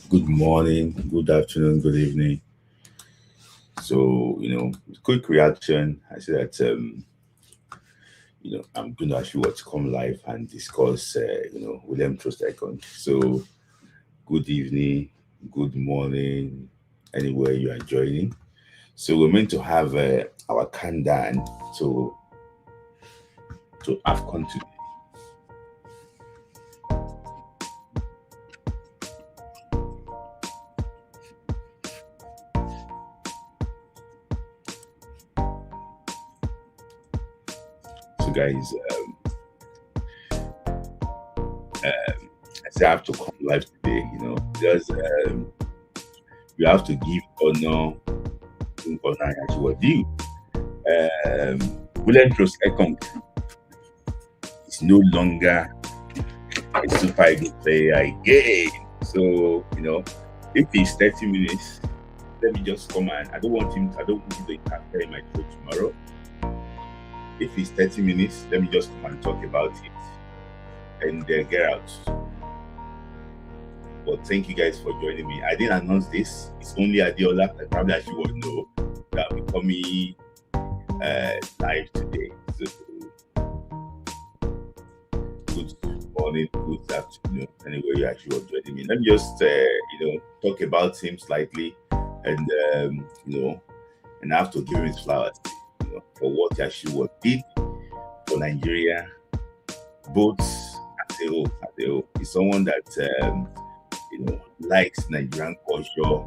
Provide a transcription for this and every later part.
Good morning, good afternoon, good evening. So, quick reaction. I say that, I'm going to actually want to come live and discuss, William Troost-Ekong. So, good evening, good morning, anywhere you are joining. So, we're meant to have our countdown to AFCON today. So, guys, I say I have to come live today, because you have to give honor to honor actually what due. William Troost-Ekong is no longer a super good player again. So, if it's 30 minutes, let me just come and I don't want him to interfere in my show tomorrow. If it's 30 minutes, let me just come and talk about it and get out. But thank you guys for joining me. I didn't announce this. It's only Adiola. I probably actually would know that we're coming live today. So, good morning, good afternoon, anywhere you actually want joining me. Let me just, talk about him slightly, and and I have to give him his flowers, for what he actually did for Nigeria, both as a whole. He's someone that likes Nigerian culture.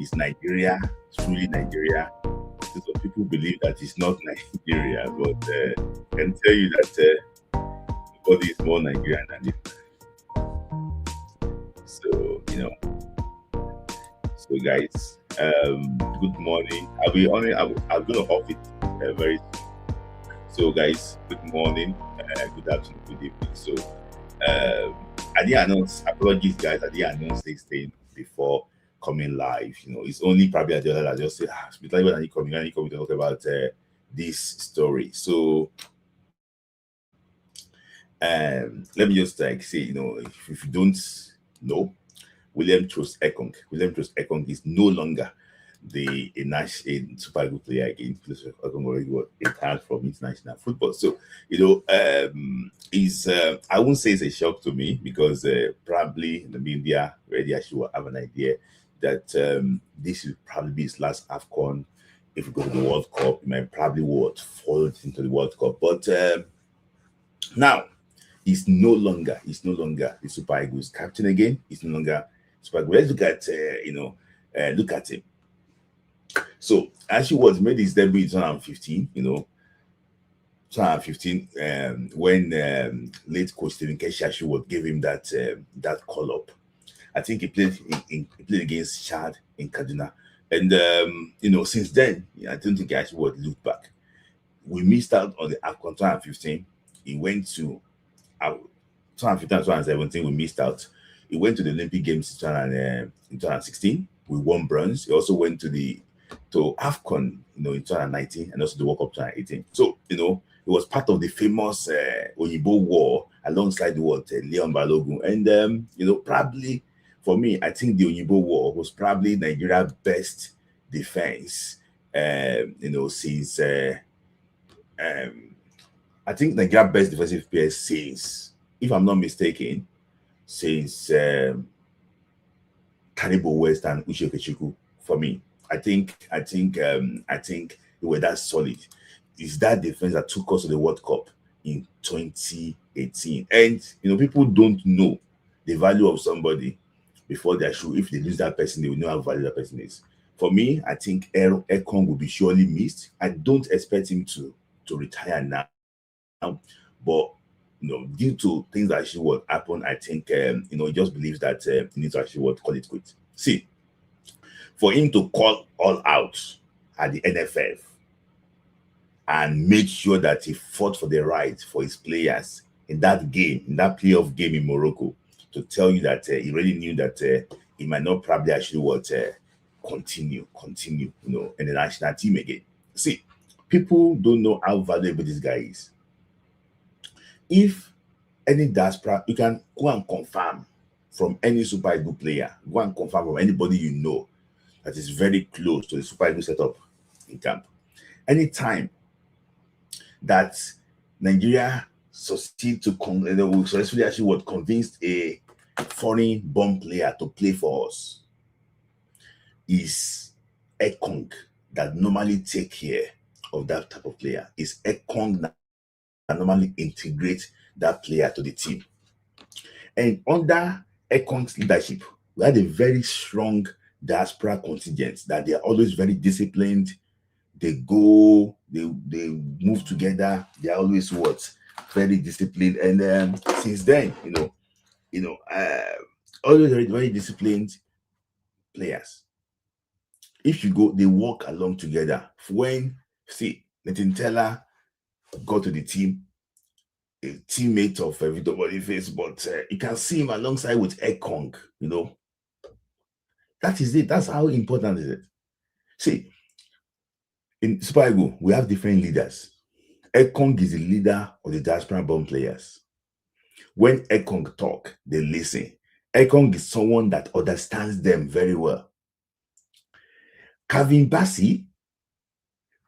Is Nigeria truly Nigeria? So some people believe that it's not Nigeria, but I can tell you that nobody is more Nigerian than it. So guys, good morning. I'm gonna off it very soon. So guys, good morning, good afternoon, good evening. So um, I didn't announce. Apologies, guys. I didn't announce this thing before coming live. It's only probably at the other that just say, when are you coming? When are you coming to talk about this story? So let me just say, if you don't know, William Troost Ekong is no longer the a national super good player again. Ekong already got retired from international football. So is I won't say it's a shock to me because probably the media already actually will have an idea that this will probably be his last AFCON. If we go to the World Cup, he might probably would fall into the World Cup. But now he's no longer the Super Eagles captain again. He's no longer Super Eagles. Let's look at look at him. So actually was made his debut in 2015, 2015, when late coach Stephen Keshi actually would give him that call up. I think he played against Chad in Kaduna. And since then, I don't think he actually would look back. We missed out on the AFCON 2015. He went to 2015 and 2017, we missed out. He went to the Olympic Games in 2016. We won bronze. He also went to AFCON, in 2019, and also the World Cup 2018. So, it was part of the famous Oyibo War alongside the Leon Balogun. And, probably for me, I think the Oyibo War was probably Nigeria's best defense, since um, I think Nigeria's best defensive player since, if I'm not mistaken, since Cannibal West and Uche Okechukwu. For me, I think they were that solid. It's that defense that took us to the World Cup in 2018. And people don't know the value of somebody before they show. If they lose that person, they will know how valuable that person is. For me, I think Ekong will be surely missed. I don't expect him to retire now, but due to things that actually would happen, I think he just believes that he needs to actually call it quit. See, for him to call all out at the NFF and make sure that he fought for the right for his players in that game, in that playoff game in Morocco, to tell you that he really knew that he might not probably actually continue, in the national team again. See, people don't know how valuable this guy is. if any diaspora, you can go and confirm from any Super Eagles player, go and confirm from anybody you know that is very close to the Super Eagles setup in camp. Anytime that Nigeria succeed to successfully actually what convinced a foreign born player to play for us, is Ekong that normally take care of that type of player. Is Ekong that normally integrate that player to the team. And under Ekong's leadership, we had a very strong diaspora contingent that they are always very disciplined. They go, they move together. They are always what, very disciplined. And since then, always very, very disciplined players. If you go, they work along together. When Nathan Teller got to the team, a teammate of Victor Boniface, but you can see him alongside with Ekong. That is it. That's how important is it. See, in Super Eagles, we have different leaders. Ekong is the leader of the diaspora born players. When Ekong talk, they listen. Ekong is someone that understands them very well. Calvin Bassey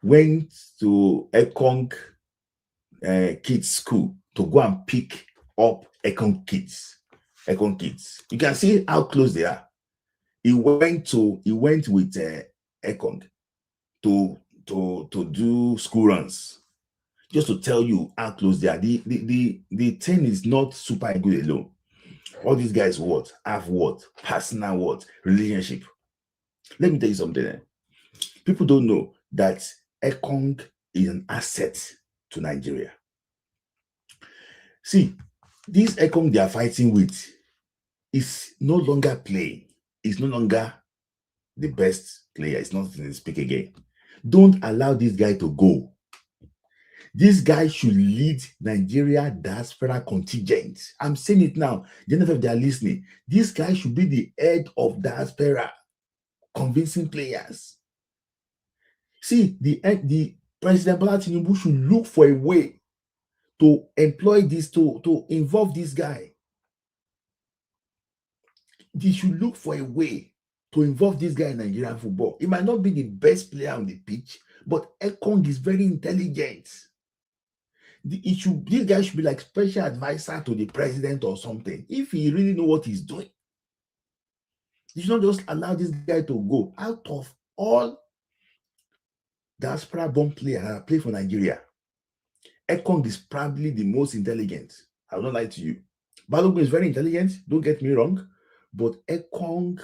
went to Ekong kids school to go and pick up Ekong kids. You can see how close they are. He went with Ekong to do school runs, just to tell you how close they are. The thing is not Super Eagles alone. All these guys have personal relationship. Let me tell you something. People don't know that Ekong is an asset to Nigeria. See, this Ekong they are fighting with is no longer playing. It's no longer the best player. It's not in the speak again. Don't allow this guy to go. This guy should lead Nigeria diaspora contingent. I'm saying it now. The NFF, they are listening. This guy should be the head of diaspora, convincing players. See, the President Bola Tinubu should look for a way to employ this, to involve this guy. They should look for a way to involve this guy in Nigerian football. He might not be the best player on the pitch, but Ekong is very intelligent. This guy should be like special advisor to the president or something. If he really know what he's doing, you should not just allow this guy to go. Out of all diaspora born players that play for Nigeria, Ekong is probably the most intelligent. I will not lie to you. Balogun is very intelligent, don't get me wrong, but Ekong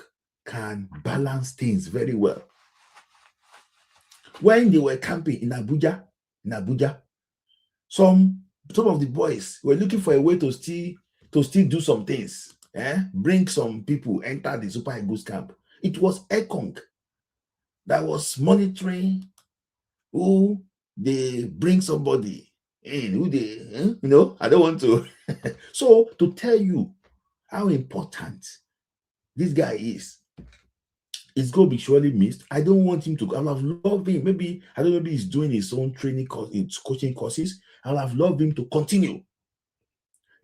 can balance things very well. When they were camping in Abuja, some of the boys were looking for a way to still do some things. Bring some people enter the Super Eagles camp. It was Ekong that was monitoring who they bring somebody in, who they, I don't want to. So to tell you how important this guy is, it's going to be surely missed. I don't want him to. I have loved him. Maybe he's doing his own training course, his coaching courses. I have loved him to continue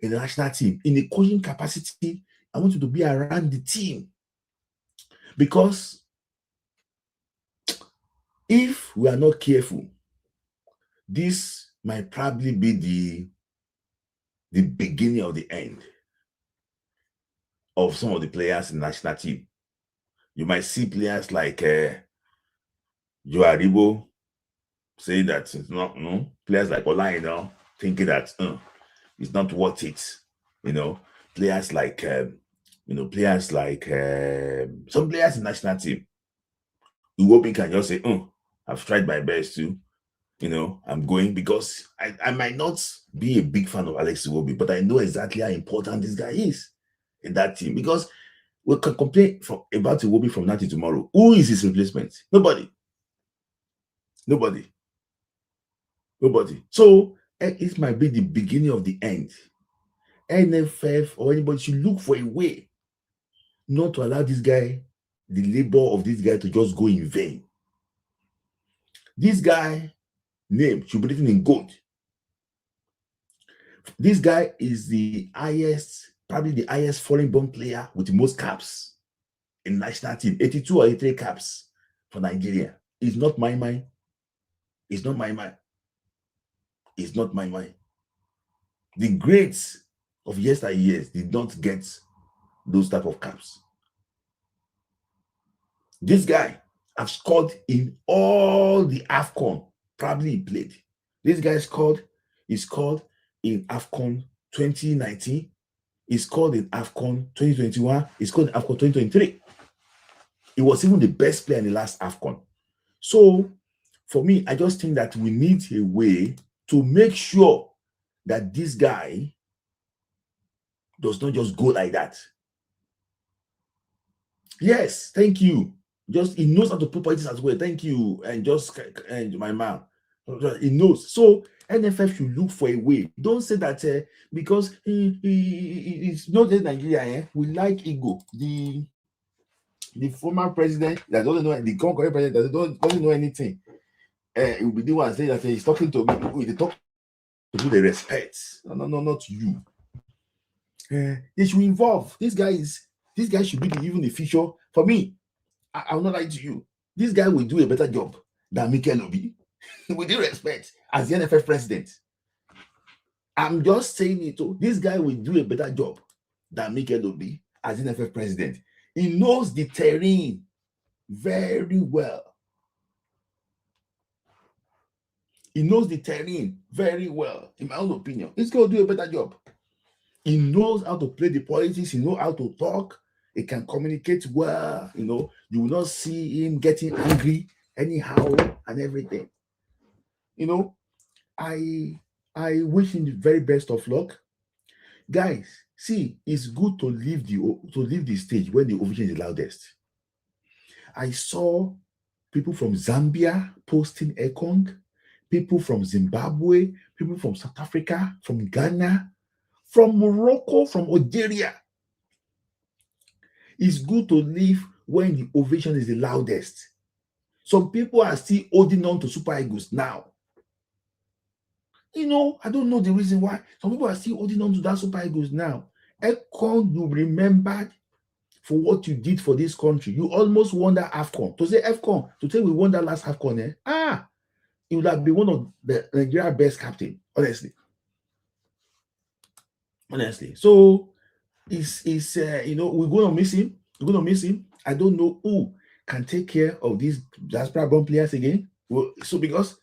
in the national team. In the coaching capacity, I want him to be around the team. Because if we are not careful, this might probably be the beginning of the end of some of the players in the national team. You might see players like Joe Aribo saying that it's not, players like Ola, thinking that it's not worth it. Players like some players in national team. Iwobi can just say, I've tried my best to, I'm going, because I might not be a big fan of Alex Iwobi, but I know exactly how important this guy is in that team, because we can complain about Iwobi from now to tomorrow. Who is his replacement? Nobody. So it might be the beginning of the end. NFF or anybody should look for a way not to allow this guy, the labor of this guy, to just go in vain. This guy name should be written in gold. This guy is the highest, probably the highest foreign-born player with the most caps in national team, 82 or 83 caps for Nigeria. It's not my mind. It's not my mind. It's not my mind. The greats of yesteryears did not get those type of caps. This guy have scored in all the AFCON probably he played. This guy scored. He scored in AFCON 2019. He scored in AFCON 2021. He scored in AFCON 2023. He was even the best player in the last AFCON. So for me, I just think that we need a way to make sure that this guy does not just go like that. Yes, thank you. Just he knows how to put politics as well. Thank you. And my man, he knows. So NFF should look for a way. Don't say that because it's not just Nigeria. We like ego. The former president that doesn't know, the current president that doesn't know anything. It will be the one saying that he's talking to me. They talk to the respect. No, not you. They should involve. This guy should be even the future. For me, I will not lie to you. This guy will do a better job than Mikel Obi, with due respect, as the NFF president. I'm just saying it. This guy will do a better job than Mikel Obi as the NFF president. He knows the terrain very well. He knows the terrain very well, in my own opinion. He's going to do a better job. He knows how to play the politics. He knows how to talk. He can communicate well. You will not see him getting angry anyhow and everything. I wish him the very best of luck. Guys, see, it's good to leave the stage when the ovation is loudest. I saw people from Zambia posting Ekong, people from Zimbabwe, people from South Africa, from Ghana, from Morocco, from Algeria. It's good to leave when the ovation is the loudest. Some people are still holding on to Super Eagles now. I don't know the reason why. Some people are still holding on to that Super Eagles now. Ekong, you remembered for what you did for this country. You almost won that AFCON. To say AFCON, to say we won that last AFCON, it would have been one of the Nigeria best captain, honestly. So it's we're gonna miss him. I don't know who can take care of these diaspora born players again. So because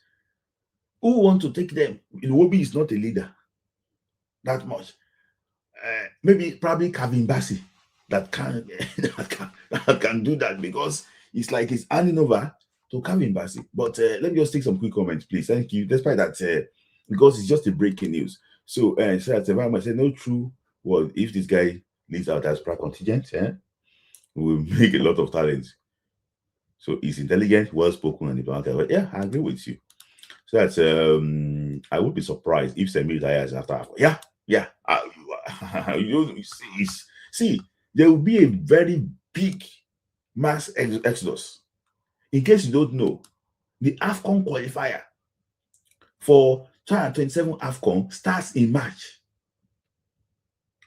who want to take them? Iwobi is not a leader that much. Probably Kevin Bassey that can do that, because it's like he's handing over to Kevin Bassey. But let me just take some quick comments, please. Thank you. Despite that, because it's just a breaking news. So I said no true. Well, if this guy leaves out as pra contingent, we will make a lot of talent. So he's intelligent, well spoken, and diplomatic. But yeah, I agree with you. So that's I would be surprised if Semi retires after AFCON. Yeah. See, there will be a very big mass exodus. In case you don't know, the AFCON qualifier for 2027 AFCON starts in March.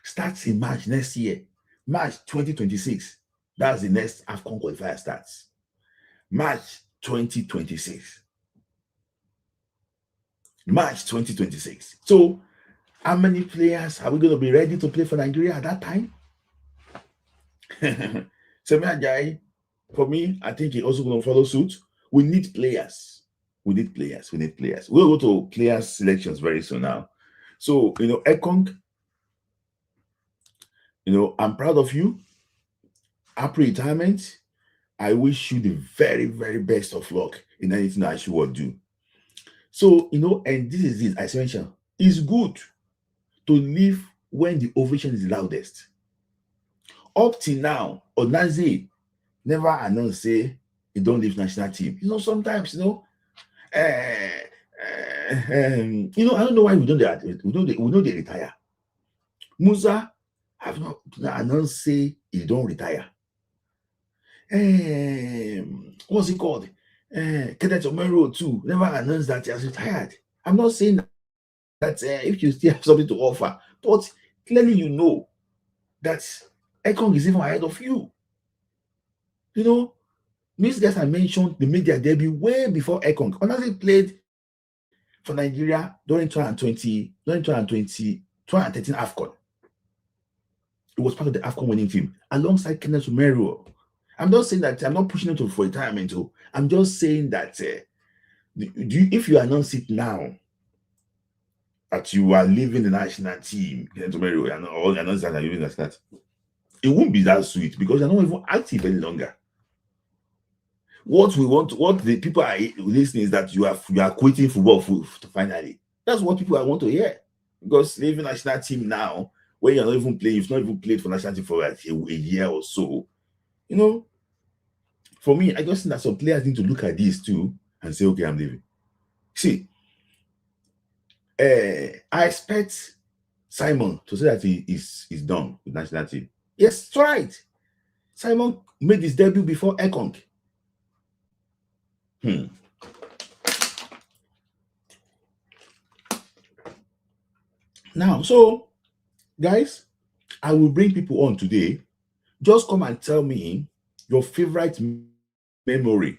Starts in March next year. March 2026. That's the next AFCON qualifier starts. March 2026. March 2026. So, how many players are we going to be ready to play for Nigeria at that time? Semi Ajayi, for me, I think he's also going to follow suit. We need players. We'll go to players selections very soon now. So, Ekong, I'm proud of you. Happy retirement. I wish you the very, very best of luck in anything that you will do. So, and this is it, as I mentioned, it's good to leave when the ovation is loudest. Up till now, Onaze never announced say he don't leave national team. Sometimes, I don't know why we don't that. We know they retire. Musa have not announced say he don't retire. What's it called? Kenneth Omero too never announced that he has retired. I'm not saying if you still have something to offer, but clearly you know that Ekong is even ahead of you. You know, these guys I mentioned, they made their debut way before Ekong. Honestly, played for Nigeria during 2013 AFCON. It was part of the AFCON winning team alongside Kenneth Romero. I'm not saying that I'm not pushing him for retirement. I'm just saying that if you announce it now that you are leaving the national team, Kenneth Romero, and all the announcers are leaving the national team, it won't be that sweet because you're not even active any longer. What the people are listening is that you are quitting football finally. That's what people want to hear. Because leaving national team now, when you're not even playing, you've not even played for national team for like a year or so. You know, for me, I just think that some players need to look at this too and say, okay, I'm leaving. See, I expect Simon to say that he is done with national team. Yes, that's right. Simon made his debut before Ekong. Now, so guys, I will bring people on today. Just come and tell me your favorite memory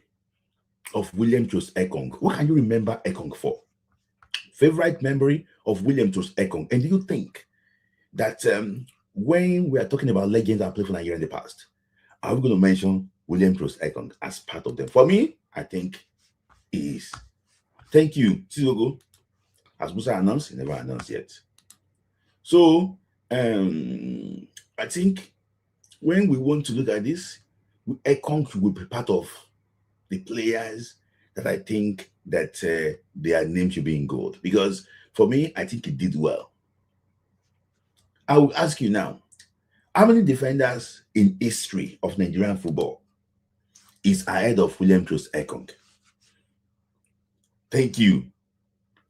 of William Troost-Ekong. What can you remember Ekong for? Favorite memory of William Troost-Ekong. And do you think that when we are talking about legends that played for Nigeria in the past, are we going to mention William Troost-Ekong as part of them? For me, I think he is. Thank you. Sizogo. As Musa announced, he never announced yet. So, I think when we want to look at this, Ekong will be part of the players that I think that their name should be in gold. Because for me, I think he did well. I will ask you now, how many defenders in history of Nigerian football is ahead of William Troost-Ekong? Thank you.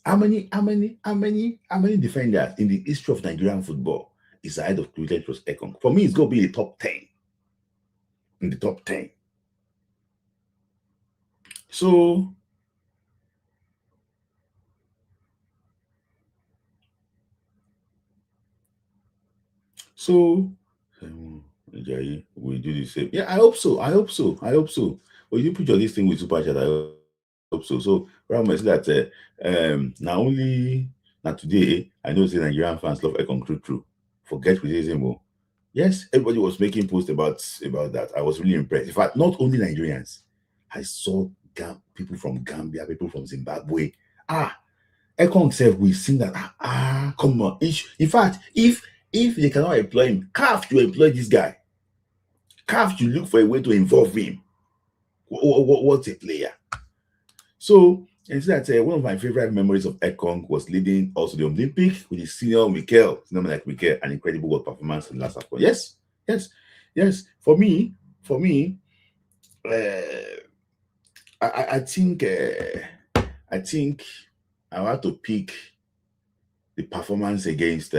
How many defenders in the history of Nigerian football is ahead of William Troost-Ekong? For me, it's going to be the top 10. In the top 10. So, we do the same. Yeah, I hope so. Well, you put your this thing with Super Chat, I hope so. So, Ram, see that not today, I know the Nigerian fans love Ekong true. Forget criticism. Yes, everybody was making posts about that. I was really impressed. In fact, not only Nigerians, I saw people from Gambia, people from Zimbabwe. Ekong said we seen that. Come on. In fact, if they cannot employ him, CAF to employ this guy. CAF to look for a way to involve him. What's a player? So, and so that one of my favorite memories of Ekong was leading also the Olympic with his senior Mikel, an incredible world performance in last AFCON. Yes. For me, I think I have to pick the performance against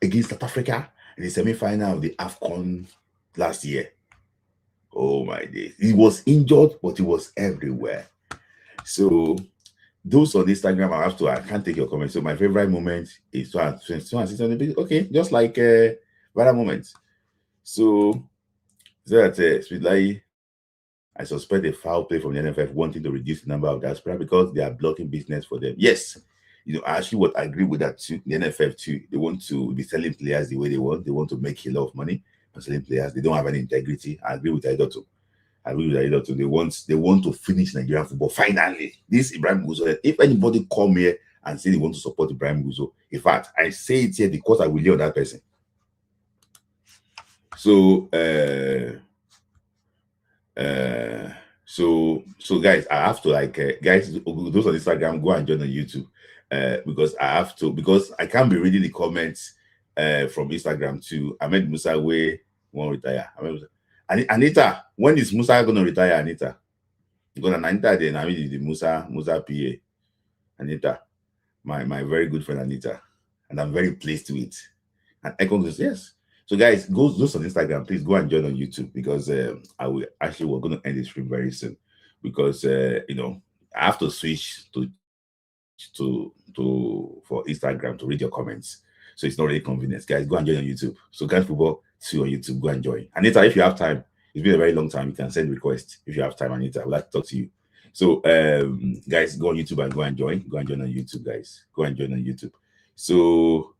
against South Africa in the semi-final of the AFCON last year. Oh my days. He was injured, but he was everywhere. So those on Instagram, I can't take your comments. So my favorite moment is 206. Okay, just like viral moments. So that Sweetlai, I suspect a foul play from the NFF wanting to reduce the number of diaspora because they are blocking business for them. Yes, I actually would agree with that too. The NFF too, they want to be selling players the way they want. They want to make a lot of money by selling players. They don't have any integrity. I agree with Aidoto. They want to finish Nigerian football finally. This Ibrahim Guzo. If anybody come here and say they want to support Ibrahim Guzo, in fact, I say it here because I will leave that person. So, so guys, I have to guys, those on Instagram, go and join on YouTube because I can't be reading the comments from Instagram too. Ahmed Musa way won't retire. Anita, when is Musa going to retire, Anita? Because Anita then I mean the Musa PA. Anita, my very good friend Anita, and I'm very pleased with. And Ekong says yes. So guys, those on Instagram, please go and join on YouTube because we're going to end the stream very soon. because I have to switch for Instagram to read your comments. So it's not really convenient. Guys, go and join on YouTube. So Guys Football, see you on YouTube. Go and join. Anita, if you have time, it's been a very long time. You can send requests if you have time, Anita. I would like to talk to you. So guys, go on YouTube and go and join. Go and join on YouTube, guys. Go and join on YouTube. So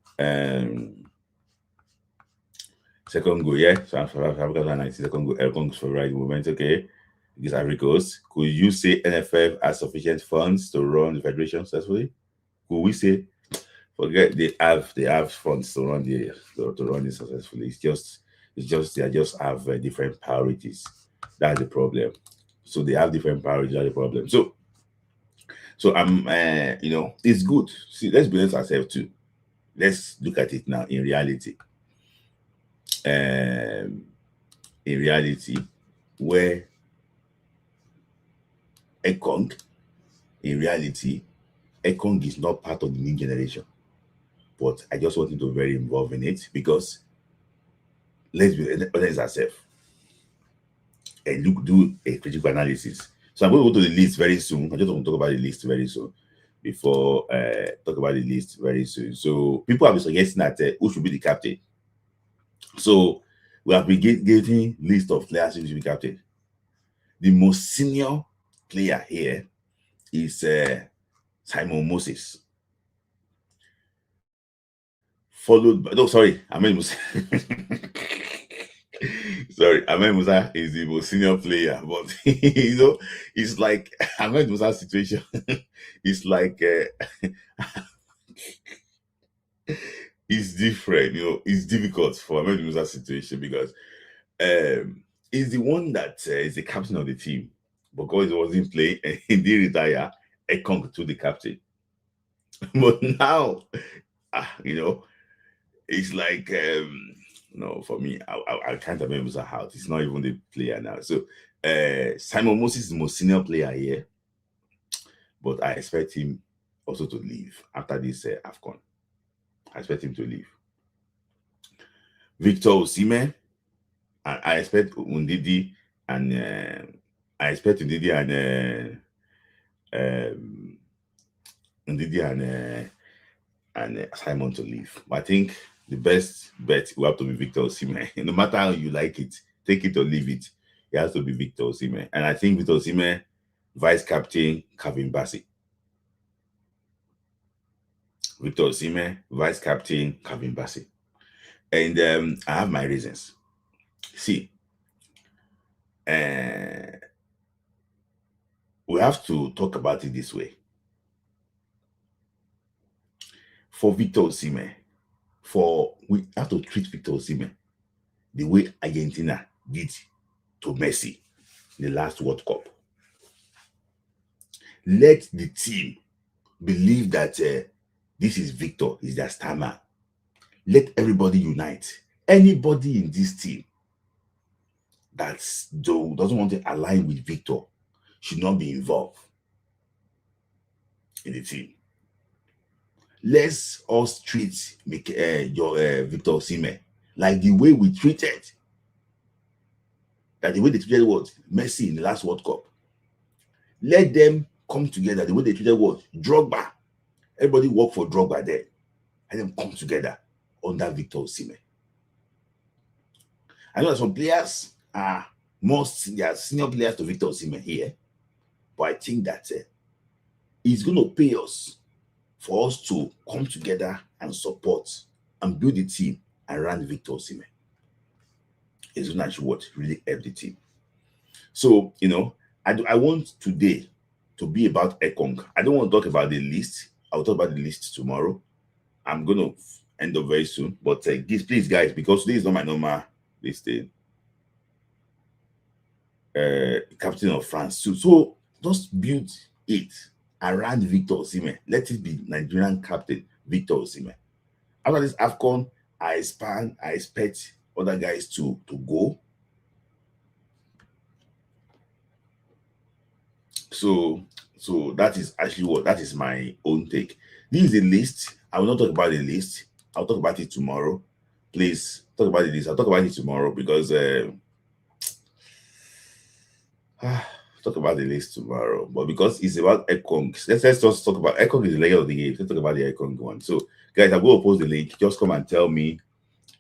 second goal, yeah. So I've got a 90 second goal. Ekong for right moment. Okay. This Ivory Coast. Could you say NFF has sufficient funds to run the federation successfully? Could we say forget they have funds to run it successfully? It's just they just have different priorities. That's the problem. So they have different priorities. That's the problem. So I'm it's good. See, let's be honest ourselves too. Let's look at it now in reality. In reality, where Ekong, in reality, Ekong is not part of the new generation. But I just want him to be very involved in it because let's be honest ourselves and do a critical analysis. So I'm going to go to the list very soon. I just want to talk about the list very soon before talk about the list very soon. So people have been suggesting that who should be the captain. So we have been getting list of players who should be captain. The most senior player here is Simon Moses. Followed by Ahmed Musa. Ahmed Musa is the most senior player, but it's like Ahmed Musa's situation. It's like it's different. It's difficult for Ahmed Musa's situation because he's the one that is the captain of the team. Because he wasn't playing and he did retire, Ekong to the captain. But now, it's like for me, I can't remember how it's not even the player now. So Simon Moses is the most senior player here, but I expect him also to leave after this AFCON. I expect him to leave. Victor Osimhen, I expect Ndidi and and Simon to leave. But I think the best bet will have to be Victor Osimhen. No matter how you like it, take it or leave it. It has to be Victor Osimhen. And I think Victor Osimhen, vice captain Calvin Bassey. Victor Osimhen, vice captain Calvin Bassey. And I have my reasons. See, we have to talk about it this way. For Victor Osimhen, we have to treat Victor Osimhen the way Argentina did to Messi in the last World Cup. Let the team believe that this is Victor, is their star man. Let everybody unite. Anybody in this team that doesn't want to align with Victor should not be involved in the team. Let's us treat Victor Osimhen like the way we treated, the way they treated Messi in the last World Cup. Let them come together the way they treated Drogba. Everybody work for Drogba there. And then come together under Victor Osimhen. I know that some players are senior players to Victor Osimhen here, but I think that it's going to pay us for us to come together and support and build the team around Victor Osimhen. It's going to actually really help the team. So, I want today to be about Ekong. I don't want to talk about the list. I'll talk about the list tomorrow. I'm going to end up very soon. But please, guys, because today is not my normal listing. Captain of France. So just build it around Victor Osimhen. Let it be Nigerian captain Victor Osimhen. After this AFCON, I expect other guys to go. So that is actually that is my own take. This is the list. I will not talk about the list. I'll talk about it tomorrow. Please talk about the list. I'll talk about it tomorrow because talk about the list tomorrow. But because it's about Ekong, let's just talk about Ekong is the layer of the game. Let's talk about the Ekong one. So, guys, I'm going to post the link. Just come and tell me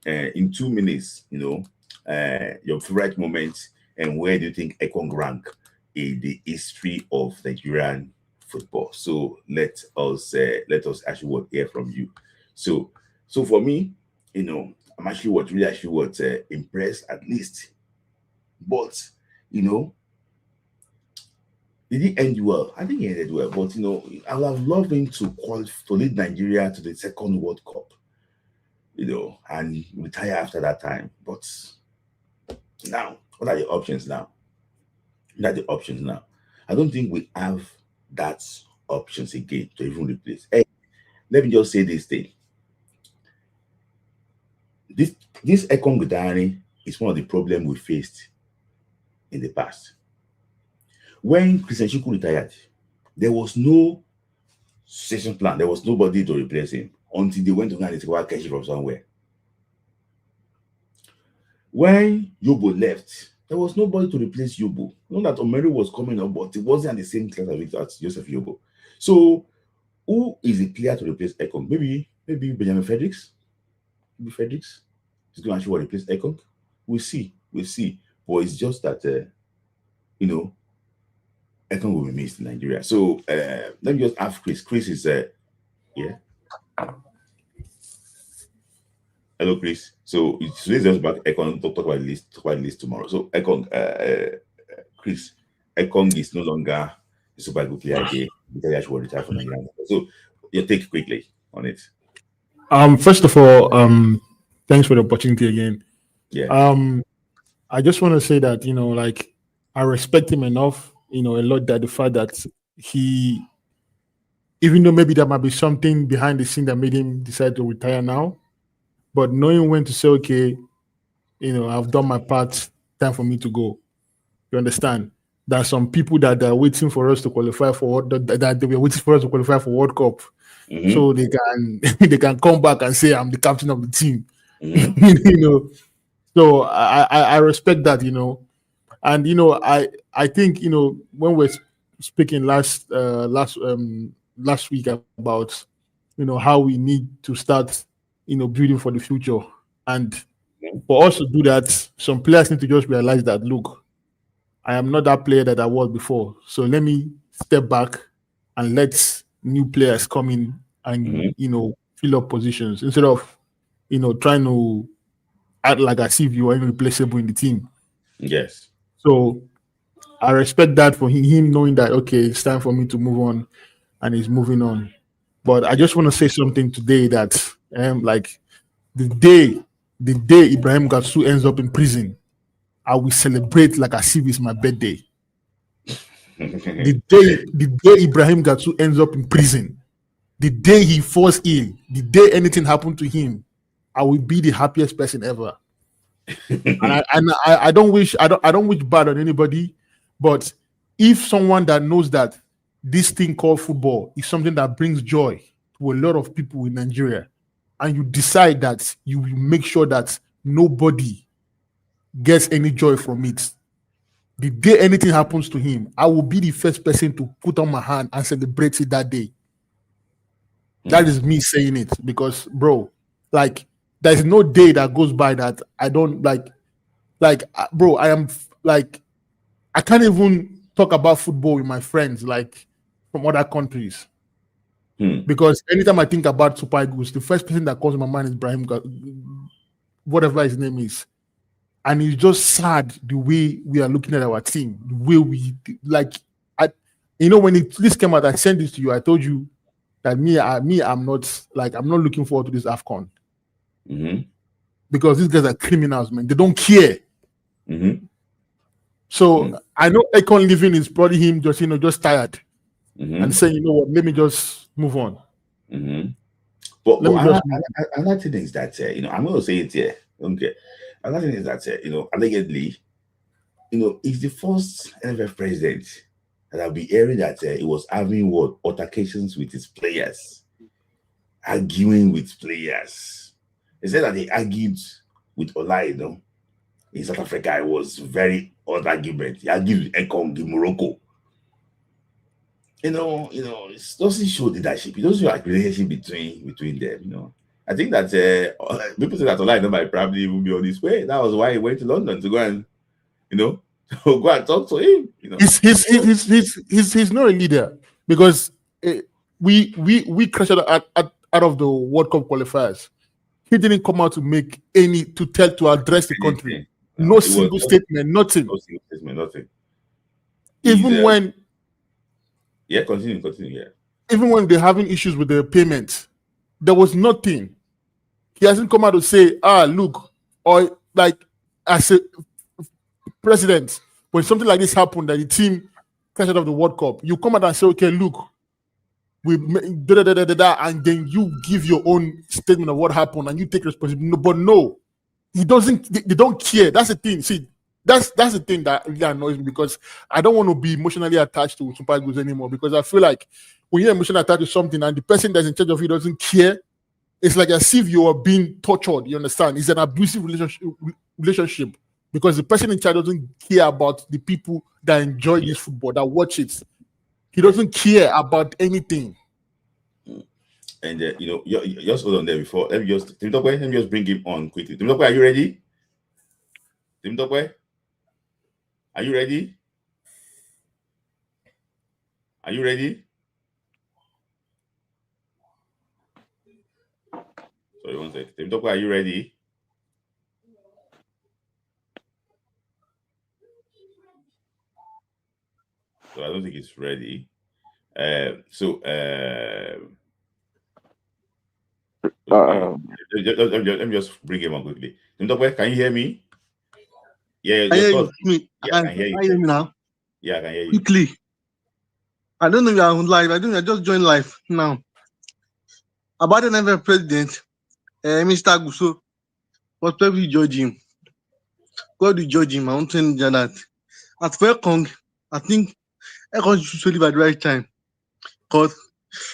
in 2 minutes, your favorite moments and where do you think Ekong rank in the history of Nigerian football. So let us actually hear from you. So for me, I'm actually impressed at least. But did he end well? I think he ended well. But I would have loved him to lead Nigeria to the second World Cup. And retire after that time. But now, what are the options now? I don't think we have that options again to even replace. Hey, let me just say this thing. This Ekong Gudani is one of the problems we faced in the past. When Christian Chuku retired, there was no succession plan. There was nobody to replace him until they went to go and catch him from somewhere. When Yobo left, there was nobody to replace Yobo. Not that Omeri was coming up, but it wasn't at the same class as Joseph Yobo. So, who is the player to replace Ekong? Maybe Benjamin Fredericks. Maybe Fredericks is going to actually replace Ekong. We'll see. But it's just that, Ekong will be missed in Nigeria. So, let me just ask Chris. Chris is, yeah. Hello, Chris. So today's just about Ekong. Talk about the list tomorrow. So Ekong, Chris, Ekong is no longer a super good player again because he actually retire from Nigeria. So your take quickly on it. First of all, thanks for the opportunity again. Yeah. I just want to say that I respect him enough, a lot, that the fact that he, even though maybe there might be something behind the scene that made him decide to retire now. But knowing when to say, okay, I've done my part, time for me to go. You understand? There are some people that are waiting for us to qualify for that they were waiting for us to qualify for World Cup, so they can they can come back and say I'm the captain of the team. So I respect that, and I think when we're speaking last week about how we need to start building for the future. And for us to do that, some players need to just realize that, look, I am not that player that I was before. So let me step back and let new players come in and, fill up positions instead of, trying to act like as if you are irreplaceable in the team. Yes. So I respect that for him knowing that, okay, it's time for me to move on, and he's moving on. But I just want to say something today that, the day Ibrahim Gatsu ends up in prison, I will celebrate like as if it's my birthday. the day Ibrahim Gatsu ends up in prison, the day he falls ill, the day anything happened to him, I will be the happiest person ever. And I don't wish bad on anybody, but if someone that knows that this thing called football is something that brings joy to a lot of people in Nigeria, and you decide that you will make sure that nobody gets any joy from it, the day anything happens to him, I will be the first person to put on my hand and celebrate it that day. That is me saying it, because, bro, there's no day that goes by that I don't bro, I am I can't even talk about football with my friends from other countries. Because anytime I think about Super Eagles, the first person that comes to my mind is Brahim, whatever his name is. And it's just sad the way we are looking at our team, the way we when this came out, I sent this to you. I told you that I'm not looking forward to this AFCON. Because these guys are criminals, man. They don't care. So I know Ekong leaving is probably him just tired and saying, you know what, let me just move on. But another thing is that I'm going to say it here. Okay. Another thing is that allegedly, he's the first NFL president that I'll be hearing that he was having altercations with his players, arguing with players. He said that they argued with Ola, in South Africa, it was very odd argument. He argued with Ekong, give Morocco. It doesn't show leadership. It doesn't show like relationship between them. I think that people say that Ola might probably even be on his way. That was why he went to London to go and go and talk to him. He's not a leader because we crashed out of the World Cup qualifiers. He didn't come out to address the country. No single statement, nothing. No single statement, nothing. Even when continue. Yeah. Even when they're having issues with the payments, there was nothing. He hasn't come out to say, look, or like as a president, when something like this happened, that the team crashed out of the World Cup, you come out and say, okay, look, we and then you give your own statement of what happened and you take responsibility. But no, he doesn't. They don't care. That's the thing. See, that's the thing that really annoys me, because I don't want to be emotionally attached to Super Eagles anymore, because I feel like when you're emotionally attached to something and the person that's in charge of it doesn't care, it's like as if you are being tortured. You understand? It's an abusive relationship because the person in charge doesn't care about the people that enjoy this football, that watch it. He doesn't care about anything. And just hold on there before. Let me just bring him on quickly. Tim Dokwe, are you ready? Tim Dokwe, are you ready? Are you ready? Sorry, one sec. Tim Dokwe, are you ready? So I don't think it's ready. Let me just bring him on quickly. Tim Dokwe, can you hear me? Yeah, I hear me. Yeah, I can hear you. Can you hear me now? Yeah, I can hear you. Quickly. I don't know if you are live. I think I just joined live now. About the never president, Mr. Aguso, what people you judge him? God will judge him. I want to tell you that. At Ekong, I think Ekong should leave at the right time. Because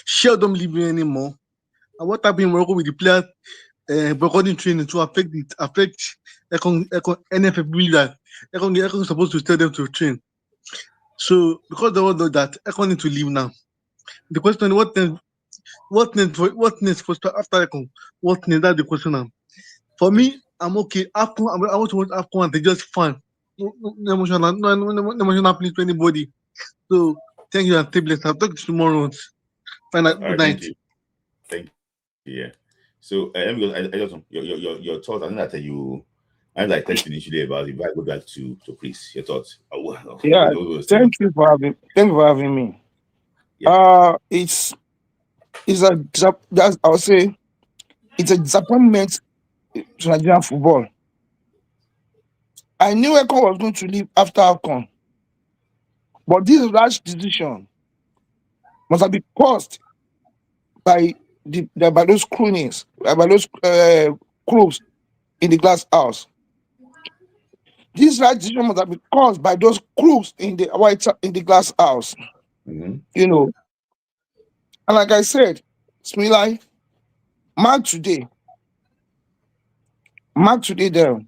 Shell don't leave me anymore. And what happened in Morocco with the players boycotting training to affect Ekong NFF believe that Ekong is supposed to tell them to train. So because they all know that Ekong need to leave now. The question is what next for after Ekong? What next? That's the question now. For me, I'm okay. After I want to watch AFCON and they just fun. No emotional play to anybody. So thank you and stay blessed. I'll talk to you tomorrow. Good night. Thank you. Yeah. So I just your thoughts. I think that I like testing initially about it, but I go back to Chris. Your thoughts? Thank you for having me. Yeah. I would say it's a disappointment to Nigerian football. I knew Ekong was going to leave after AFCON, but this rash decision must have been caused by those croonings, by those crews in the glass house. This rash decision must have been caused by those crews in the glass house. Mm-hmm. And like I said, Smilai, mark today there.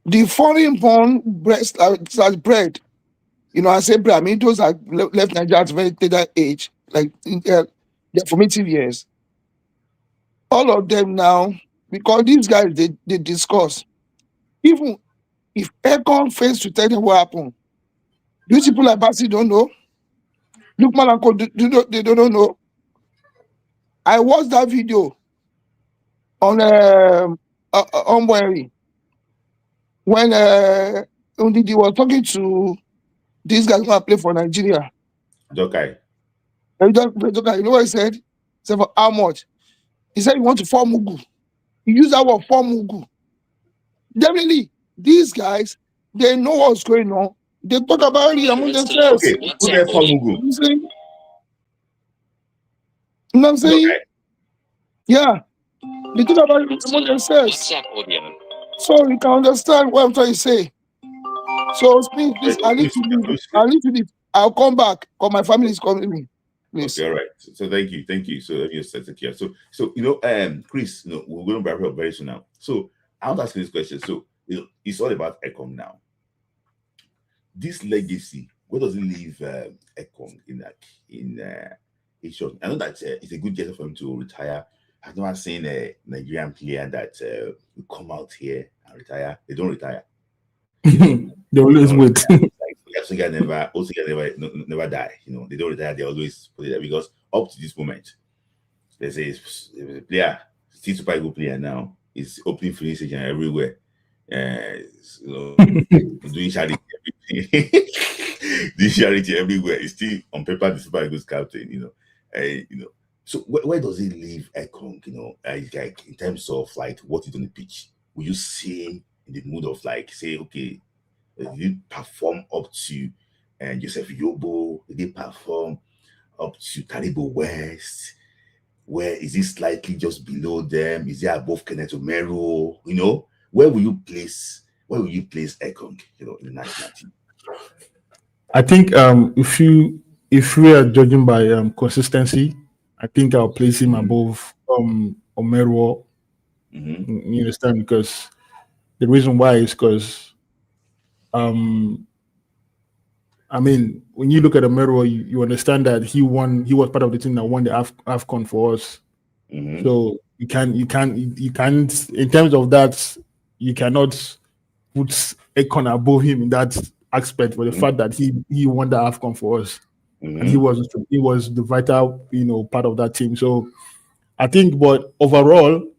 The foreign-born breast bread, I say bread. I mean, those are left Nigeria at very tender age, like in their formative years. All of them now, because these guys they discuss. Even if Ekong fails to tell them what happened, these people like Basi don't know. Lukman and Co, they don't know. I watched that video on Onweri when Ndidi was talking to these guys who are playing for Nigeria. Jokai. You know what he said? He said, for how much? He said he want to form Mugu. He used that word, form Mugu. Definitely, these guys, they know what's going on. They talk about it among themselves. Okay, who they form Mugu? You know what I'm saying? Okay. Yeah. They talk about it among themselves. So you can understand what I'm trying to say. So please, I need to leave. I'll come back because my family is calling me. Please. Okay, all right. So thank you. So let me just set it here. So Chris, we're going to wrap up very soon now. So I want to ask you this question. So It's all about Ekong now. This legacy, where does it leave Ekong in short? I know that it's a good gesture for him to retire. I've never seen a Nigerian player that will come out here and retire. They don't retire. They always wait. Like Osika never die. They don't retire. They always put it there because up to this moment, there's a player, still super good player now. Is opening free station everywhere. Doing charity everything. Doing charity everywhere. It's still on paper the super good captain. So where does it leave Ekong? Like in terms of like what is on the pitch, will you see him in the mood of like say, okay, did you perform up to Joseph Yobo? Did they perform up to Taribo West? Where is it slightly just below them? Is it above Kenneth Omero? Where will you place Ekong, in the national team? I think if we are judging by consistency, I think I'll place him above Omero. You understand? Because the reason why is because I mean, when you look at Omero, you understand that he was part of the team that won the AFCON for us. So you can't in terms of that, you cannot put Ekong above him in that aspect for the fact that he won the AFCON for us. And he was the vital, part of that team. So I think, but overall,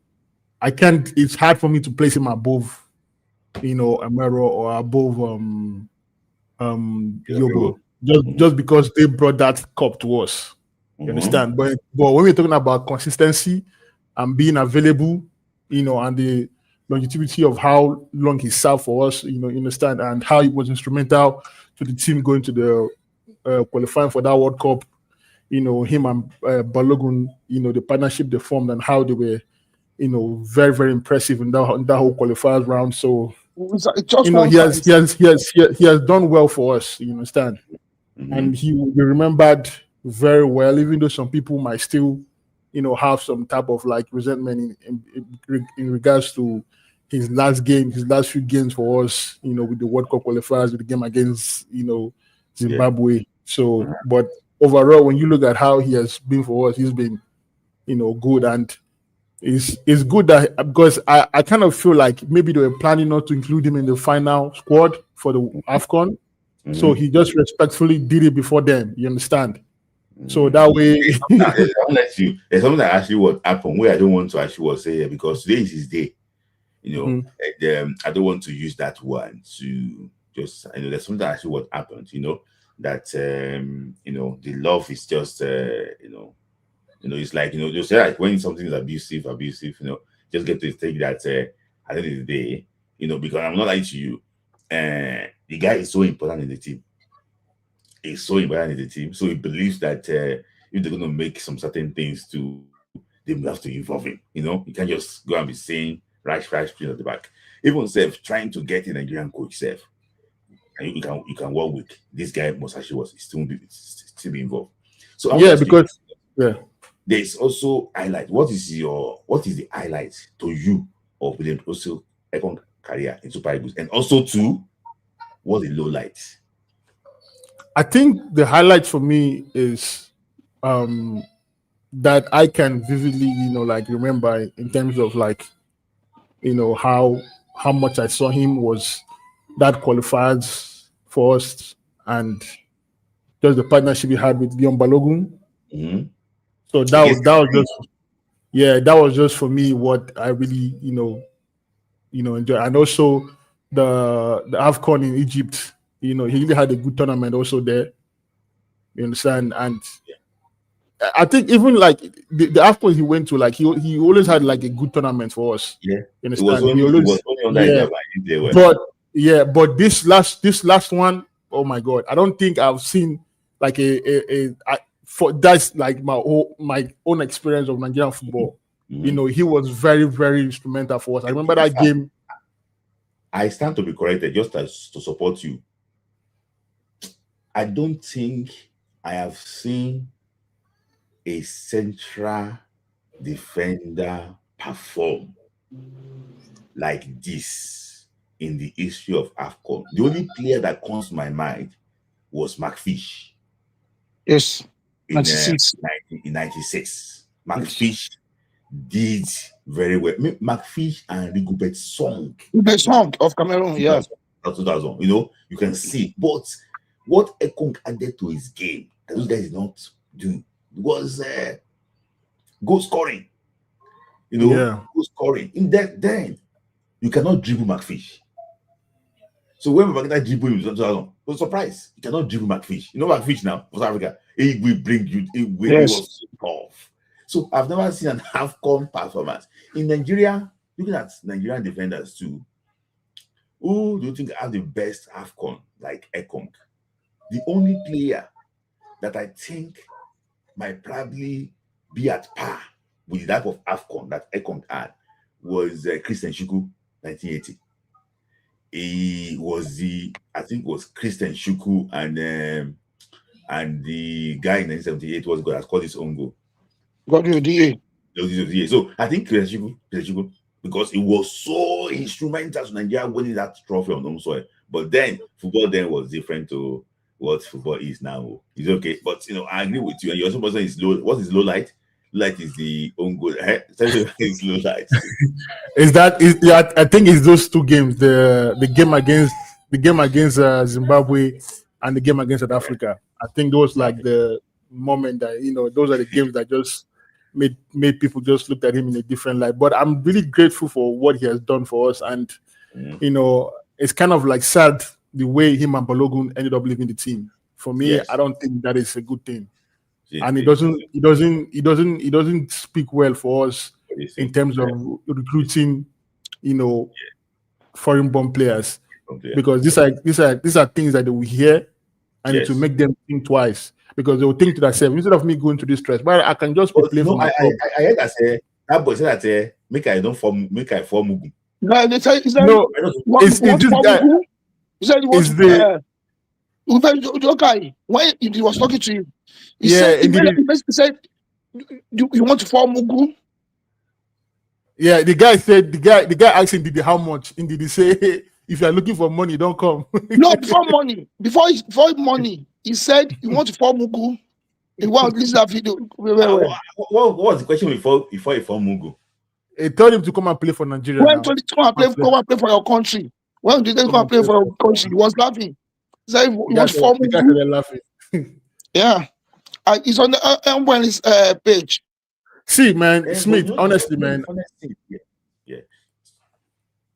it's hard for me to place him above, Omero or above Yobo. Just because they brought that cup to us. You understand? But when we're talking about consistency and being available, and the longevity of how long he served for us, you understand, and how he was instrumental to the team going to the qualifying for that World Cup, him and Balogun, the partnership they formed and how they were, very, very impressive in that whole qualifiers round. So he has done well for us, you understand? And he will be remembered very well, even though some people might still, have some type of like resentment in regards to his last few games for us, with the World Cup qualifiers, with the game against, Zimbabwe. Yeah. So, but overall, when you look at how he has been for us, he's been, good. And it's good that because I kind of feel like maybe they were planning not to include him in the final squad for the AFCON. So he just respectfully did it before then. You understand? So that way, there's something that actually what happened where I don't want to actually say here because today is his day. And, I don't want to use that one to just there's something that actually what happened. That the love is just it's like just like when something is abusive, just get to take that at the end of the day, because I'm not lying to you, the guy is so important in the team. He's so important in the team. So he believes that if they're going to make some certain things they will have to involve him. You can't just go and be saying right at the back. Even Seth trying to get a Nigerian coach, Seth, and you can work with this guy. Must actually still be involved. So because there's also highlight. What is the highlight to you of William also Ekong career in Super Eagles, and also to what the low lights? I think the highlight for me is that I can vividly, remember in terms of how much I saw him was that qualifiers for us and just the partnership he had with Guillaume Balogun. So that was just for me what I really, enjoy. And also the AFCON in Egypt, he really had a good tournament also there. You understand? And I think even like the AFCON he went to, like he always had like a good tournament for us. Yeah. You understand? But this last one, oh my God, I don't think I've seen like for that's like my own experience of Nigerian football. He was very, very instrumental for us. I remember that game. I stand to be corrected just to support you. I don't think I have seen a central defender perform like this in the history of AFCON. The only player that comes to my mind was McFish Yes. in 96. 96. McFish did very well. McFish and Rigobert Song. The song of Cameroon, yeah. 2000, you can see. But what Ekong added to his game that those guys did not do was goal scoring. Goal scoring. In that, then you cannot dribble McFish. So when Babangida dribble him in 2000, it was a surprise. You cannot dribble McFish. McFish now, South Africa, it will bring you, it was so tough. So I've never seen an AFCON performance. In Nigeria, looking at Nigerian defenders too, who do you think have the best AFCON like Ekong? The only player that I think might probably be at par with the type of AFCON that Ekong had was Christian Shuku, 1980. He was I think it was Christian Shuku and the guy in 1978 was good, has called his own goal. Got you, DA. So I think Christian Shuku, because it was so instrumental to Nigeria winning that trophy on home soil. But then football then was different to what football is now. It's okay, but I agree with you. And you also person is low. What is low light? Light is the own goal. It's low light. I think it's those two games: the game against Zimbabwe and the game against South Africa. I think those like the moment that those are the games that just made people just look at him in a different light. But I'm really grateful for what he has done for us, and it's kind of like sad the way him and Balogun ended up leaving the team. For me, I don't think that is a good thing. And it doesn't speak well for us in terms of recruiting, foreign-born players, because these are things that they will hear, and it will make them think twice, because they will think to themselves, instead of me going to this stress, but I can just play for my club. I heard that boy said that make I form Mugu. No, they say it's this guy. He said he wants to when he was talking to you. He said you want to form Mugu? Yeah, the guy asked him, how much? And did he say, if you are looking for money, don't come? No, before money. Before money, he said you want to form Mugu. He want to listen to that video. What was the question before he formed Mugu? He told him to come and play for Nigeria. When to come and play for your country. When did they come and play for your country? He was laughing. He said he wants to form Mugu. They're laughing. Yeah. It's on the page. See, man, Smith, honestly, man. Yeah.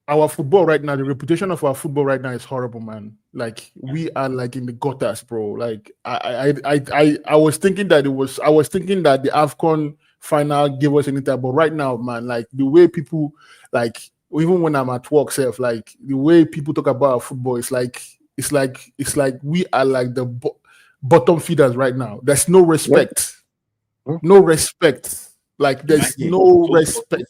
Our football right now, the reputation of our football right now is horrible, man. Like we are like in the gutters, bro. Like I was thinking that the AFCON final gave us anything, but right now, man, like the way people, like even when I'm at work, like the way people talk about our football, it's like we are like the bottom feeders right now. There's no respect. What? No respect. Like there's no respect.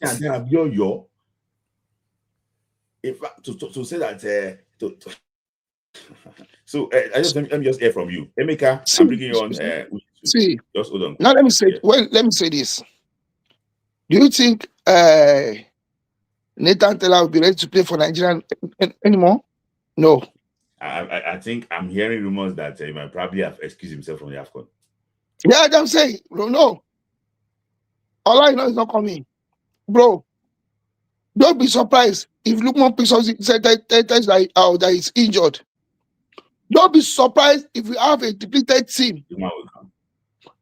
If to say that so let me just hear from you, Emeka. I'm bringing you on. See, just hold on. Now let me say. Well, let me say this. Do you think Nathan Taylor will be ready to play for Nigeria anymore? No. I think I'm hearing rumors that he might probably have excused himself from the AFCON. Yeah, I'm saying no. All I know is not coming, bro. Don't be surprised if Lukman picks up that he's injured. Don't be surprised if we have a depleted team.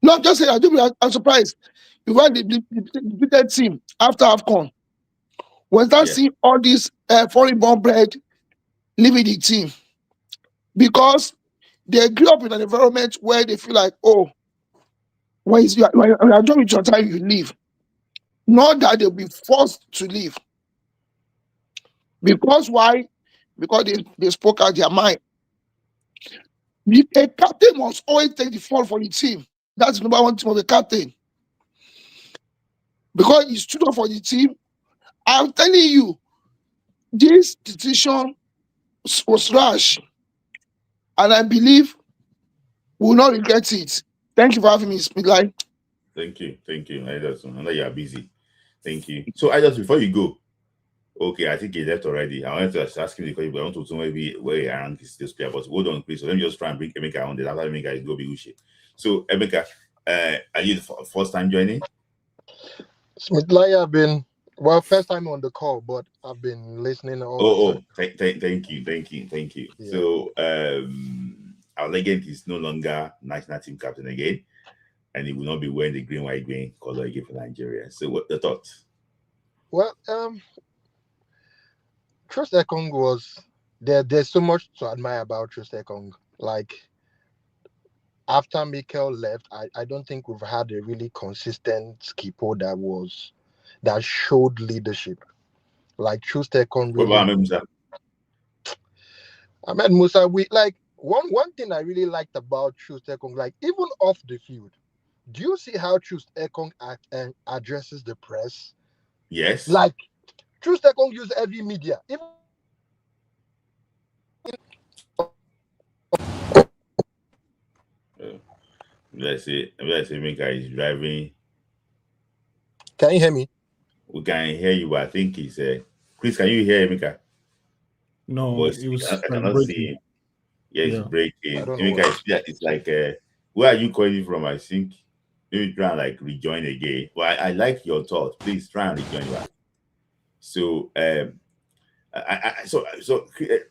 No, just say I'm surprised if we have the depleted team after AFCON. When start seeing all this foreign-born bread leaving the team, because they grew up in an environment where they feel like, oh, when you are done with your time, you leave. Not that they'll be forced to leave. Because why? Because they spoke out their mind. A captain must always take the fall for the team. That's the number one team of the captain. Because he stood up for the team. I'm telling you, this decision was rash. And I believe we will not regret it. Thank you for having me, Smidlai. Thank you. I know you are busy. Thank you. So I just before you go, Okay, I think he left already. I wanted to ask him because I want to know maybe where he rank is this player. But hold on, please. So let me just try and bring Emeka on. Then after Emeka is go be Uche. So Emeka, are you the first time joining? Smith I've been first time on the call, but I've been listening all the time. Thank you. Yeah. So our legend is no longer national team captain again, and he will not be wearing the green, white, green color again for Nigeria. So what the thoughts? Well, Troost-Ekong was there. There's so much to admire about Troost-Ekong. Like after Mikel left, I don't think we've had a really consistent skipper that showed leadership. Like Troost-Ekong What about really. Musa? Ahmed Musa, we like one thing I really liked about Troost-Ekong, like even off the field. Do you see how Troost-Ekong addresses the press? Yes. Like Troost-Ekong use every media. Even let's say Emeka is driving. Can you hear me? We can hear you, but I think he's Chris, can you hear Emeka? No, Voice. it was I cannot breaking. see him. Yeah, it's Yeah. breaking. I don't know Emeka, it's like where are you calling from? I think maybe try and like rejoin again. Well, I like your thought. Please try and rejoin back. So so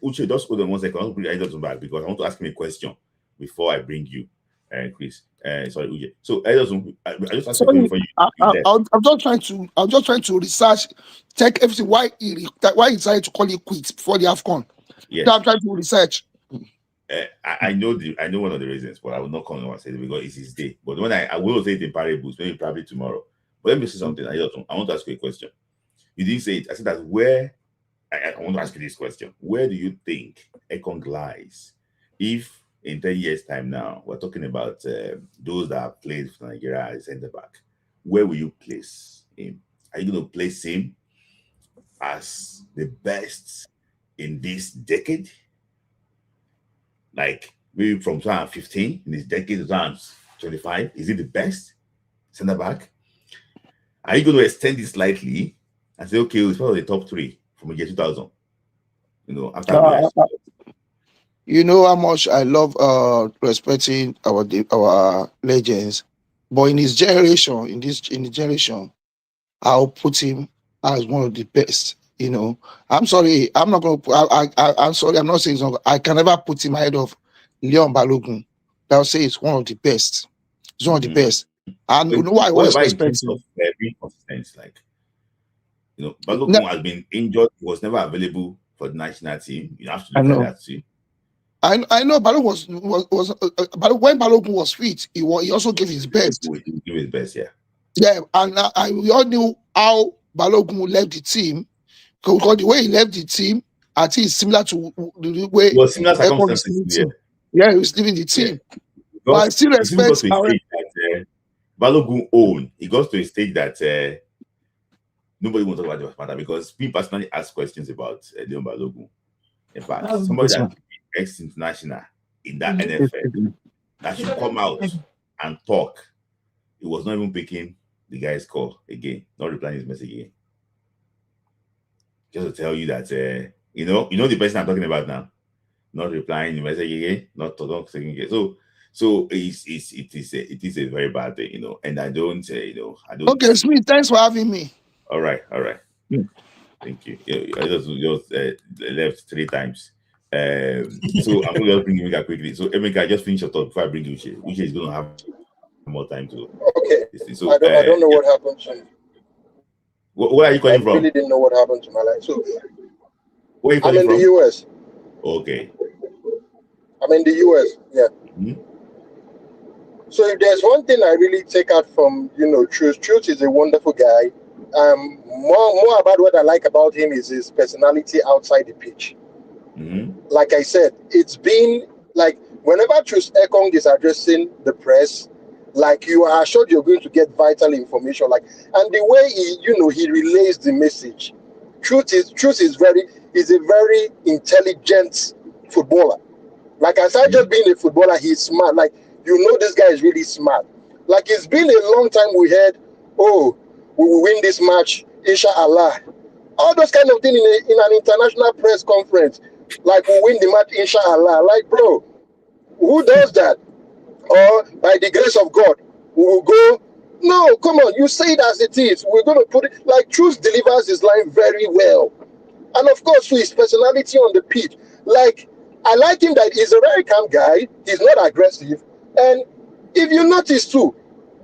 Uche, just hold on 1 second. I want to bring Edison back because I want to ask him a question before I bring you, Chris. Sorry, Uche. So Edison, I just asked a question for you. I'm just trying to research, check everything. Why he decided to call it quits before the AFCON. Yes. So I'm trying to research. I know one of the reasons, but I will not come and say it because it's his day. But when I will say it in parables, maybe probably tomorrow. But let me say something. I want to ask you a question. You didn't say it. I said that where I want to ask you this question. Where do you think Ekong lies if in 10 years' time now we're talking about those that have played for Nigeria as centre back? Where will you place him? Are you going to place him as the best in this decade? Like maybe from 2015 in this decade to 2025, is it the best centre back? Are you going to extend it slightly and say, okay, it's part of the top 3 from the year 2000? After you know how much I love respecting our legends, but in his generation, in the generation, I'll put him as one of the best. I'm sorry, I'm not going to. I'm sorry, I'm not saying something. I can never put him ahead of Leon Balogun. I'll say it's one of the best. It's one of the best. And you know why I always respect him. Being consistent, like Balogun has been injured. He was never available for the national team. You have to look at that too. I know Balogun was when Balogun was fit, he also gave his best. He gave his best, yeah. Yeah, and we all knew how Balogun left the team because the way he left the team, I think it's similar to the way it was similar circumstances. Yeah, he was leaving the team. Yeah. But I still respect Balogun own. He got to a stage that nobody wants to talk about the matter because people personally ask questions about Leon Balogun. In fact, somebody that ex-international in that NFL that should come out and talk. He was not even picking the guy's call again, not replying his message again. Just to tell you that you know the person I'm talking about now, not replying the message again, not talking again. So it is a very bad thing, and I don't I don't. Okay, Smith, thanks for having me. All right. Yeah. Thank you. I just left 3 times. So I'm going to bring Emeka quickly. So Emeka, just finish your thought before I bring Uche. Uche is going to have more time to. Okay. So I don't know what happened to me. Where are you calling from? I really didn't know what happened to my life. So where are you calling from? I'm in the US. Okay. I'm in the US. Yeah. Mm-hmm. So if there's one thing I really take out from Troost is a wonderful guy. More about what I like about him is his personality outside the pitch. Mm-hmm. Like I said, it's been like whenever Troost-Ekong is addressing the press, like you are assured you're going to get vital information. Like, and the way he relays the message. Troost is a very intelligent footballer. Like aside just being a footballer, he's smart. Like this guy is really smart. Like it's been a long time we heard, oh, we will win this match, inshallah. All those kind of things in an international press conference, like we win the match, inshallah. Like, bro, who does that? Or by the grace of God, we will go. No, come on, you say it as it is. We're going to put it like Troost delivers his line very well. And of course, to his personality on the pitch, like, I like him that he's a very calm guy. He's not aggressive. And if you notice too,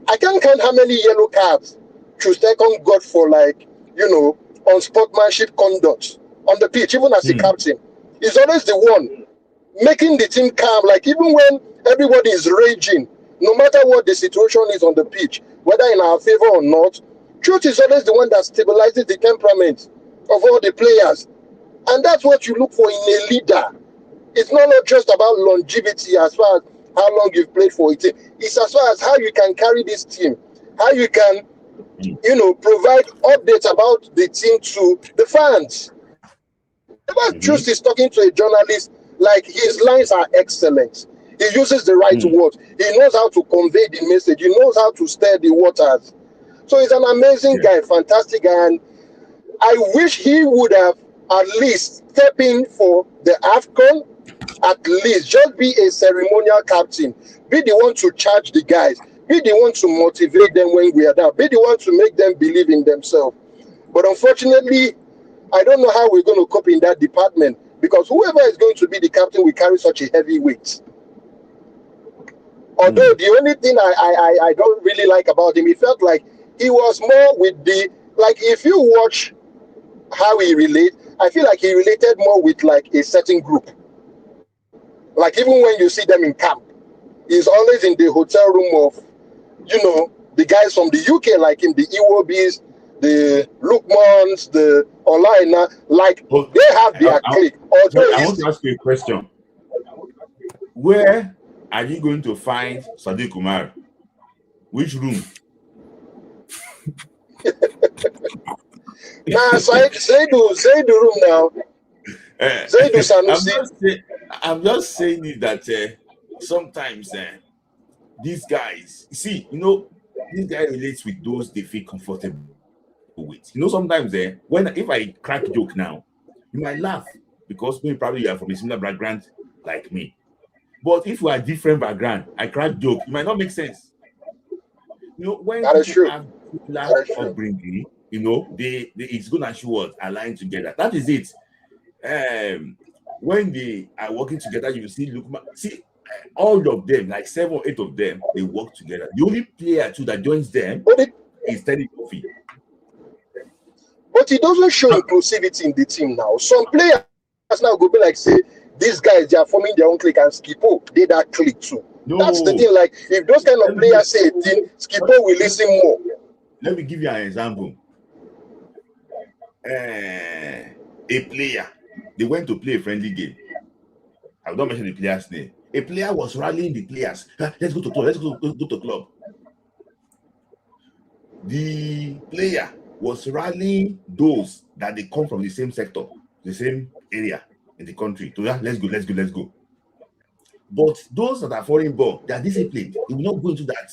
I can't count how many yellow cards Troost-Ekong got for, like, unsportsmanship conduct on the pitch, even as the captain. He's always the one making the team calm. Like, even when everybody is raging, no matter what the situation is on the pitch, whether in our favor or not, Truth is always the one that stabilizes the temperament of all the players. And that's what you look for in a leader. It's not just about longevity as far as how long you've played for it. It's as far as how you can carry this team, how you can, provide updates about the team to the fans. Whenever Troost is talking to a journalist, like, his lines are excellent. He uses the right words. He knows how to convey the message. He knows how to stir the waters. So he's an amazing guy, fantastic guy. And I wish he would have at least stepped in for the AFCON, at least just be a ceremonial captain, be the one to charge the guys, be the one to motivate them when we are down, be the one to make them believe in themselves. But unfortunately, I don't know how we're going to cope in that department, because whoever is going to be the captain will carry such a heavy weight. Although the only thing I don't really like about him, it felt like he was more with the, like, if you watch how he relate, I feel like he related more with, like, a certain group. Like, even when you see them in camp, he's always in the hotel room of, the guys from the UK, like him, the Iwobis, the Lukmans, the Olaina, like, they have their clique. I want to ask you a question. Where are you going to find Sadiq Umar? Which room? Nah, say the room now. Zaidu Sanusi. I'm just saying it that sometimes these guys, see, this guy relates with those they feel comfortable with. Sometimes if I crack joke now, you might laugh because maybe probably you are from a similar background like me. But if we are different background, I crack joke, it might not make sense. When that is true. Have similar upbringing, it's good and sure align together. That is it. When they are working together, you see all of them, like 7 or 8 of them, they work together. The only player too that joins them is Teddy Kofi. But it doesn't show inclusivity in the team now. Some players now go be like, say, these guys, they are forming their own clique, and Skipo did that clique too. No. That's the thing. Like, if those kind of players say a thing, Skipo will listen more. Let me give you an example. A player, they went to play a friendly game. I don't mention the player's name. A player was rallying the players. Let's go to club. Let's go to club. The player was rallying those that they come from the same sector, the same area in the country. So let's go. But those that are foreign born, they are disciplined. They will not go into that.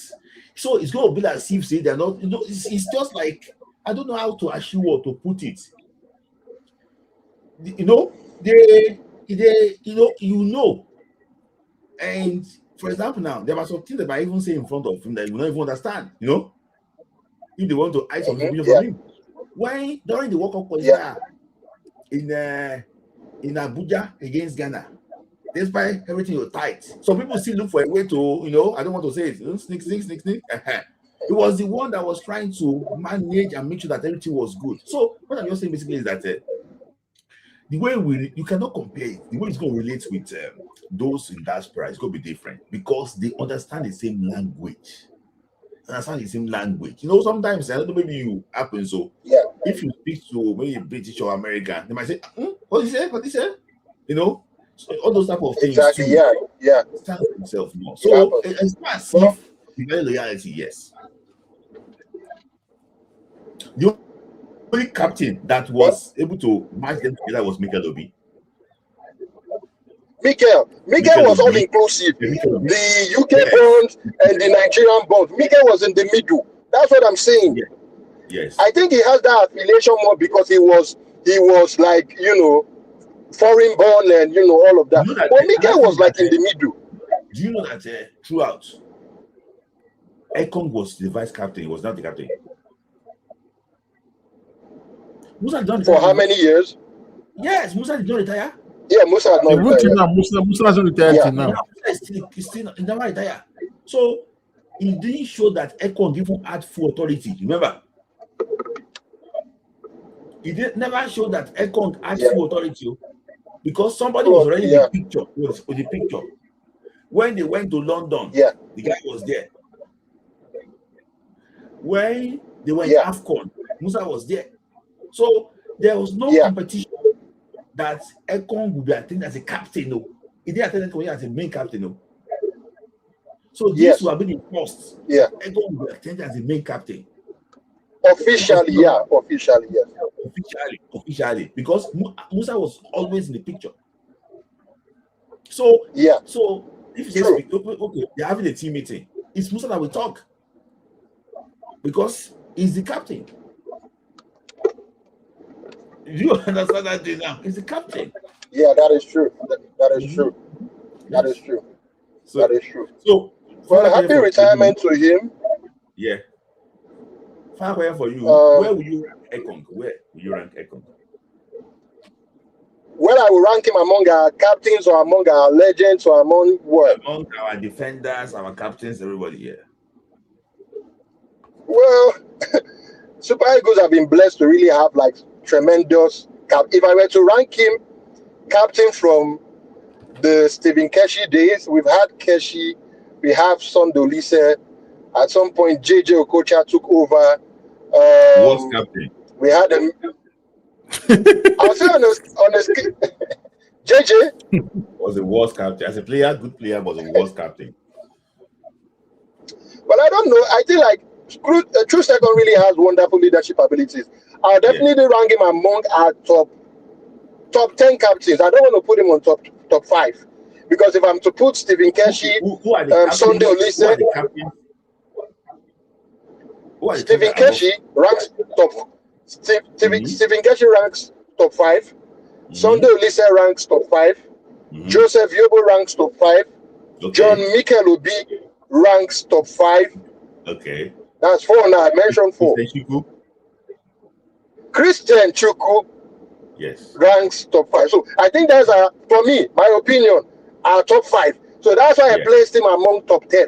So it's going to be like as if say they're not. It's just like, I don't know how to assure or to put it. And for example, now there are some things that I even say in front of him that you will not even understand. If they want to hide some information from him. When during the World Cup qualifier in Abuja against Ghana, despite everything was tight, some people still look for a way to, I don't want to say it, sneak. It was the one that was trying to manage and make sure that everything was good. So what I'm just saying basically is that the way you cannot compare it. The way it's going to relate with those in diaspora is going to be different because they understand the same language. Sometimes I don't know, maybe you happen so. Yeah. If you speak to maybe British or American, they might say, "What is it? What is it?" So all those type of things. Exactly. Too, Yeah. Stand for himself more. So it's not as if the loyalty, yes. The only captain that was able to match them together was Mikel Obi. Mikel was all inclusive. The UK bond and the Nigerian bond. Mikel was in the middle. That's what I'm saying. Yes. I think he has that affiliation more because he was he was like, foreign born and all of that. You know that, But Mikel was like in the middle. Do you know that throughout, Ekong was the vice captain, he was not the captain. Musa did not For how many years? Yes, Musa did not retire. Yeah, Musa had not retired. Musa hasn't retired till now. He's still never retired. So he didn't show that Ekong even had full authority. Remember? He never showed that Ekong had full authority because somebody was already in the picture. Was the picture. When they went to London, the guy was there. When they went to AFCON, Musa was there. So there was no competition that Ekong would be attending as a captain. No, he didn't attend as a main captain. No. So this would have been the first. Ekong would be attending as a main captain. Officially, Officially, because Musa was always in the picture. So if you say okay, they're having a team meeting, it's Musa that will talk because he's the captain. Do you understand that thing now? He's the captain. Yeah, that is true. That is true. That is true. That is true. So, well, happy retirement to him. Yeah. Fire for you. Where will you rank Ekong? Where will you rank Ekong? Well, I will rank him among our captains or among our legends or among what? Among our defenders, our captains, everybody here. Well, Super Eagles have been blessed to really have like tremendous if I were to rank him captain from the Stephen Keshi days, we've had Keshi, we have Sondolise. At some point, JJ Okocha took over. Worst captain. We had him. I'll say on a JJ was the worst captain. As a player, good player, but the worst captain. Well, I don't know. I think like Troost-Ekong really has wonderful leadership abilities. I'll definitely rank him among our top 10 captains. I don't want to put him on top 5 because if I'm to put Stephen Keshi, Sunday Olise, Stephen Keshi ranks top. Stephen Keshi ranks top 5. Sunday Olise ranks top 5. Joseph Yobo ranks top 5. John Mikel Obi ranks top 5. Okay. That's 4 now. I mentioned 4. Christian Chukwu ranks top 5. So I think that's for me, my opinion, our top 5. So that's why I placed him among top 10.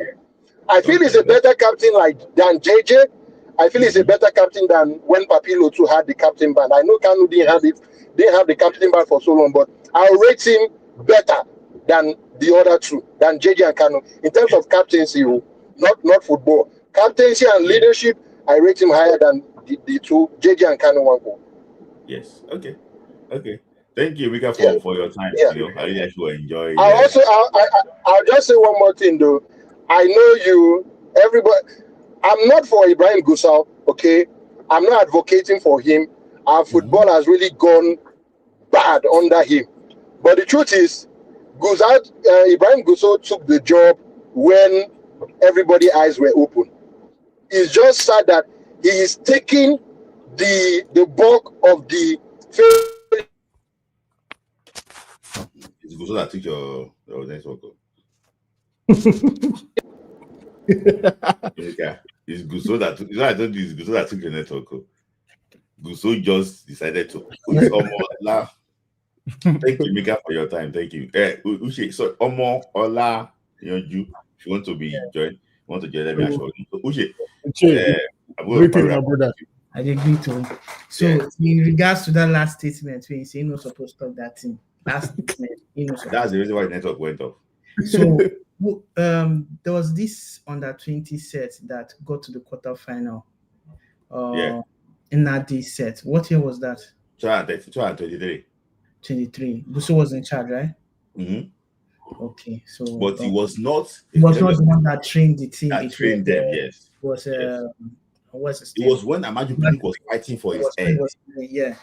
I feel he's a better captain than JJ. I feel he's a better captain than when Papilo too had the captain band. I know Kanu didn't have it. They have the captain band for so long, but I'll rate him better than the other two, than JJ and Kanu. In terms of captaincy, not football. Captaincy and leadership, I rate him higher than the two, JJ and Kanu Wanko. Yes. Okay. Thank you, Mika, for your time. Yeah. I really actually enjoy. I'll just say one more thing though. I know everybody. I'm not for Ibrahim Gusau, okay? I'm not advocating for him. Our football has really gone bad under him. But the truth is, Ibrahim Gusau took the job when everybody's eyes were open. It's just sad that he is taking the bulk of the failure. It's Gusau that took your network. It's Gusau that took. I told you it's Gusau that took your network. Gusau just decided to put laugh. Thank you, Mika, for your time. Thank you. Uche, so Ola, if you want to be joined, want to join them, Uche. My brother. I agree to it. So in regards to that last statement, when you say you're not supposed to stop that thing, last statement, that's the reason why the network went off. So there was this under 20 set that got to the quarterfinal. In that day set. What year was that? 2023. 23. Buso was in charge, right? Okay, so but he was not. He was not the one that trained the team. That trained them. Yes. It was it was when Amaju Pinnick was fighting for his head. Yeah.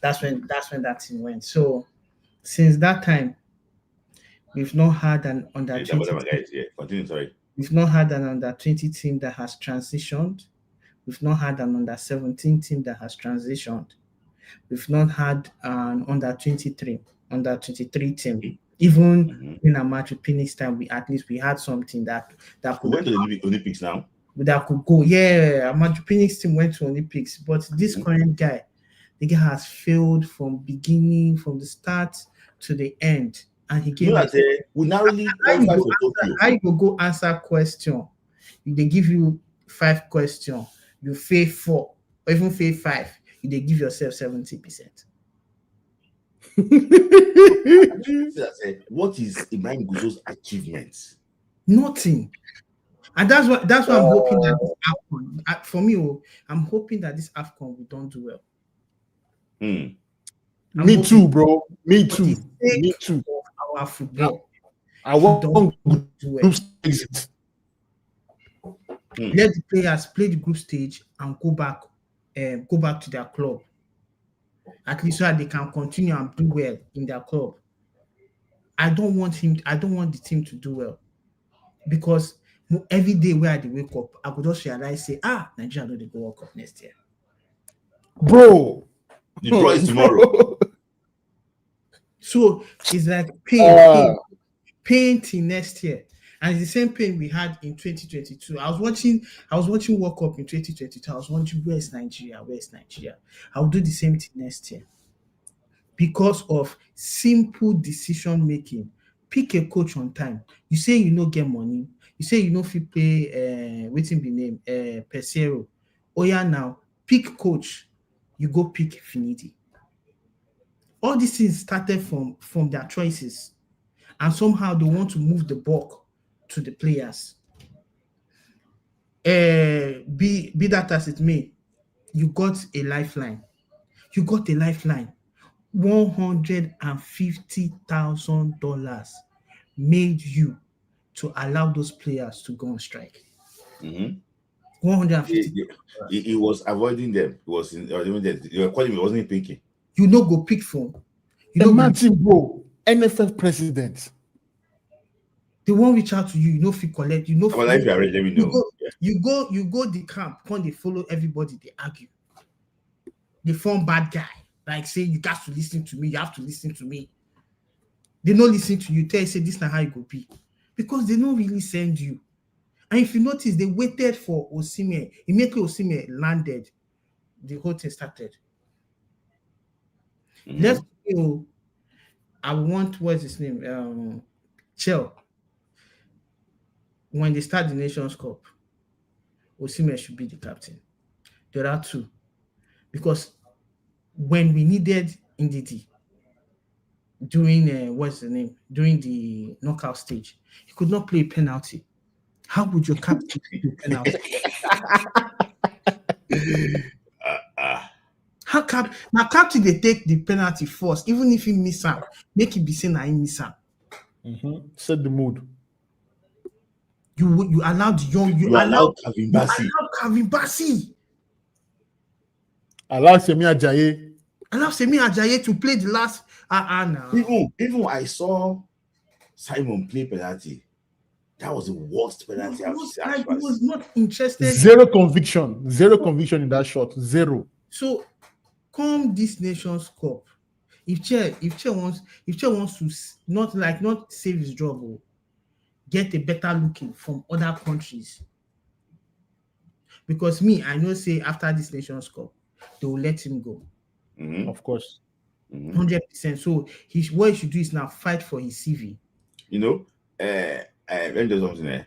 That's when that team went. So since that time, we've not had an under 20. Continue, sorry. We've not had an under 20 team that has transitioned. We've not had an under 17 team that has transitioned. We've not had an under 23 team. Even in a match with Phoenix time, we had something that We could went to the Olympics now. that could go. Yeah, a match with Phoenix team went to Olympics, but this current guy, the guy has failed from the start to the end, and he gave that we narrowly qualified for Tokyo. I go answer question. They give you 5 questions, you fail 4, or even fail 5, they give yourself 70%. What is Ibrahim Guzo's achievements? Nothing. And that's why I'm hoping that this AFCON, for me, I'm hoping that this AFCON we don't do well. Me too, bro. Me too. Me too. Our football. I want to do well. Exit. Let the players play the group stage and go back to their club. At least so that they can continue and do well in their club. I don't want the team to do well. Because every day where they wake up, I could just realize, Nigeria know they go World Cup next year. Bro. The draw is tomorrow. So it's like pain till next year. And it's the same pain we had in 2022. I was watching World Cup in 2022. I was wondering, where's Nigeria? I'll do the same thing next year. Because of simple decision making. Pick a coach on time. You say you no get money. You say you no fit pay waiting be name Pesero. Oh yeah, now pick coach. You go pick Finidi. All these things started from their choices, and somehow they want to move the buck to the players. Be that as it may, you got a lifeline. $150,000 made you to allow those players to go on strike. 150. He was avoiding them. He was you were calling him. He wasn't picking. You know, go pick phone. Imagine, bro, NFF president. They won't reach out to you. You know, if you collect, you know. Well, if you are ready, let me know. You go the camp. When they follow everybody, they argue. They form bad guy. Like say you got to listen to me. You have to listen to me. They don't listen to you. Tell you say this now how it go be, because they don't really send you. And if you notice, they waited for Osimhen. Immediately Osimhen landed, the whole thing started. Let's go. I want, what's his name? Chel. When they start the Nations Cup, Osimhen should be the captain. There are 2. Because when we needed Ndidi during during the knockout stage, he could not play penalty. How would your captain do penalty? How captain they take the penalty first, even if he miss out, make it be saying I miss out. Set the mood. You allowed you allowed Kevin Bassey. Allow Semi Ajayi to play the last now. Even I saw Simon play penalty. That was the worst penalty I've seen. I was not interested. Zero conviction in that shot. Zero. So come this Nations Cup. If Che wants to not save his job, get a better looking from other countries. Because I know say after this Nations Cup, they will let him go. Of course. 100%. So what he should do is now fight for his CV. Let me do something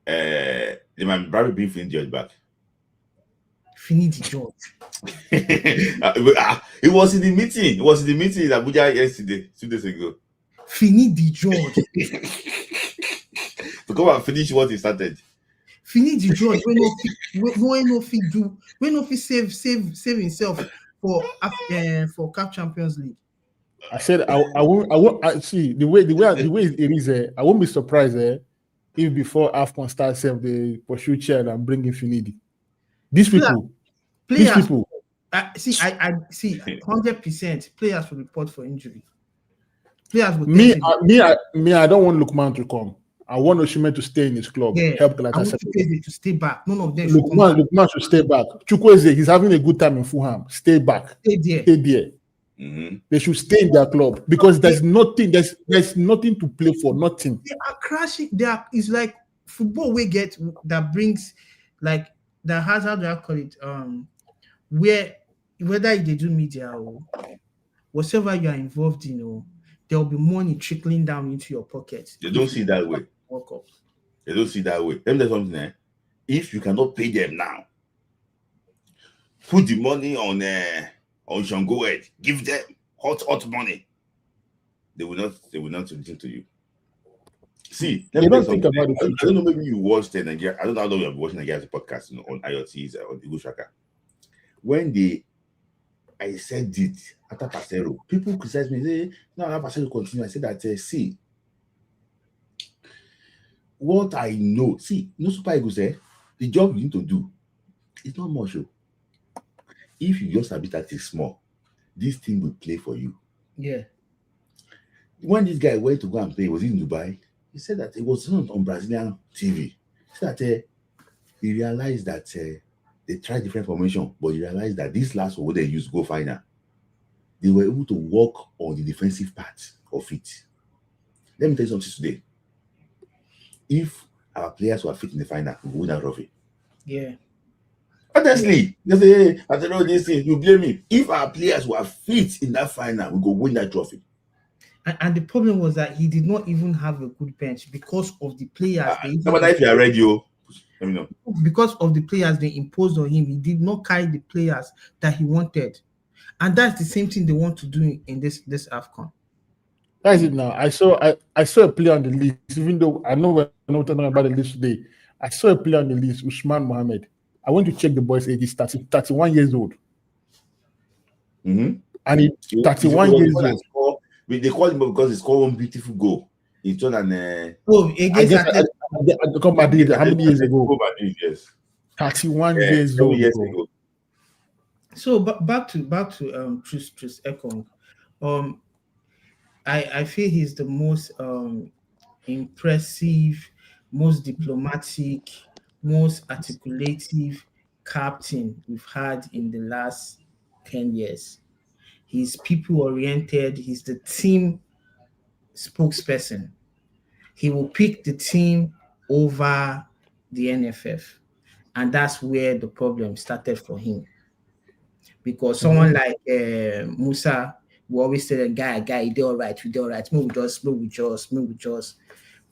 there. My brother being Finidi back. Finidi George. It was in the meeting. It was in the meeting in Abuja yesterday, 2 days ago. Finidi George. To come and finish what he started. Finidi George. When no fit save himself for CAF Champions League. I said I won't see the way it is. I won't be surprised if before AFCON starts, they pursue Chad and bring in Finidi. These people. I see 100% players will report for injury. Players will me. I don't want Lukman to come. I want Osimhen to stay in his club. Yeah, Help I want Galatasaray. Chukwueze to stay back. None of them should come back. Lukman should stay back. Chukwueze, he's having a good time in Fulham. Stay back. Stay there. Stay there. They should stay in their club because there's nothing. There's nothing to play for. Nothing. They are crashing. It's like football we get that brings like that has, how do I call it? Where whether they do media or whatever you are involved in, there will be money trickling down into your pocket. They don't see it that way. They don't see it that way. Let me tell you something. If you cannot pay them now, put the money on Shango Head. Give them hot money. They will not listen to you. See, let me tell you something. I don't know, maybe you watched Nigeria. I don't know how long you have been watching Nigeria's podcast, on IoTs on Eagle Tracker. When I said it after Pasero, people criticize me. Say, no, after Pasero continue. I said that see, what I know. See, no Super Eagles the job you need to do, it's not much. If you just a bit at it small, this thing will play for you. Yeah. When this guy went to go and play, was he in Dubai? He said that it was not on Brazilian TV. He said that he realized that they tried different formation, but he realized that this last one they used go final, they were able to work on the defensive part of it. Let me tell you something today. If our players were fit in the final, we will win that trophy. Yeah. Honestly, they say, hey, I don't know this thing, you blame me. If our players were fit in that final, we go win that trophy. And the problem was that he did not even have a good bench because of the players. But if you are ready, let me know. Because of the players they imposed on him, he did not carry the players that he wanted. And that's the same thing they want to do in this AFCON. That's it now. I saw a player on the list, even though I know we're not talking about the list today. I saw a player on the list, Usman Mohammed. I went to check the boy's age. He's 31 years old. Mm-hmm. And he's 31 years old. They call him because it's called one beautiful goal. It's done an against Madrid how many years ago? Yes. 31 years old. Ago. So back to Troost-Ekong. I feel he's the most impressive, most diplomatic, most articulative captain we've had in the last 10 years. He's people-oriented. He's the team spokesperson. He will pick the team over the NFF. And that's where the problem started for him. Because someone like Musa will always say, the guy, he did all right, move with us.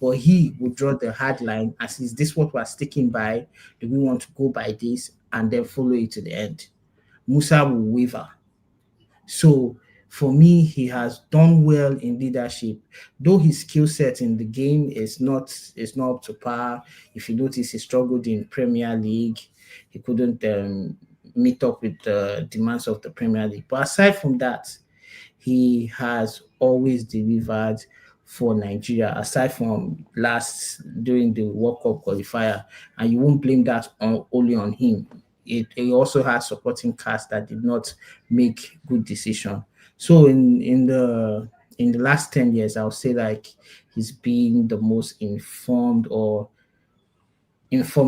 But he would draw the hard line as is this what we're sticking by? Do we want to go by this and then follow it to the end? Musa will waver. So for me, he has done well in leadership, though his skill set in the game is not up to par. If you notice, he struggled in Premier League. He couldn't meet up with the demands of the Premier League. But aside from that, he has always delivered for Nigeria, aside from during the World Cup qualifier. And you won't blame that only on him. It also has supporting cast that did not make good decisions. So in the last 10 years, I would say like he's been the most informed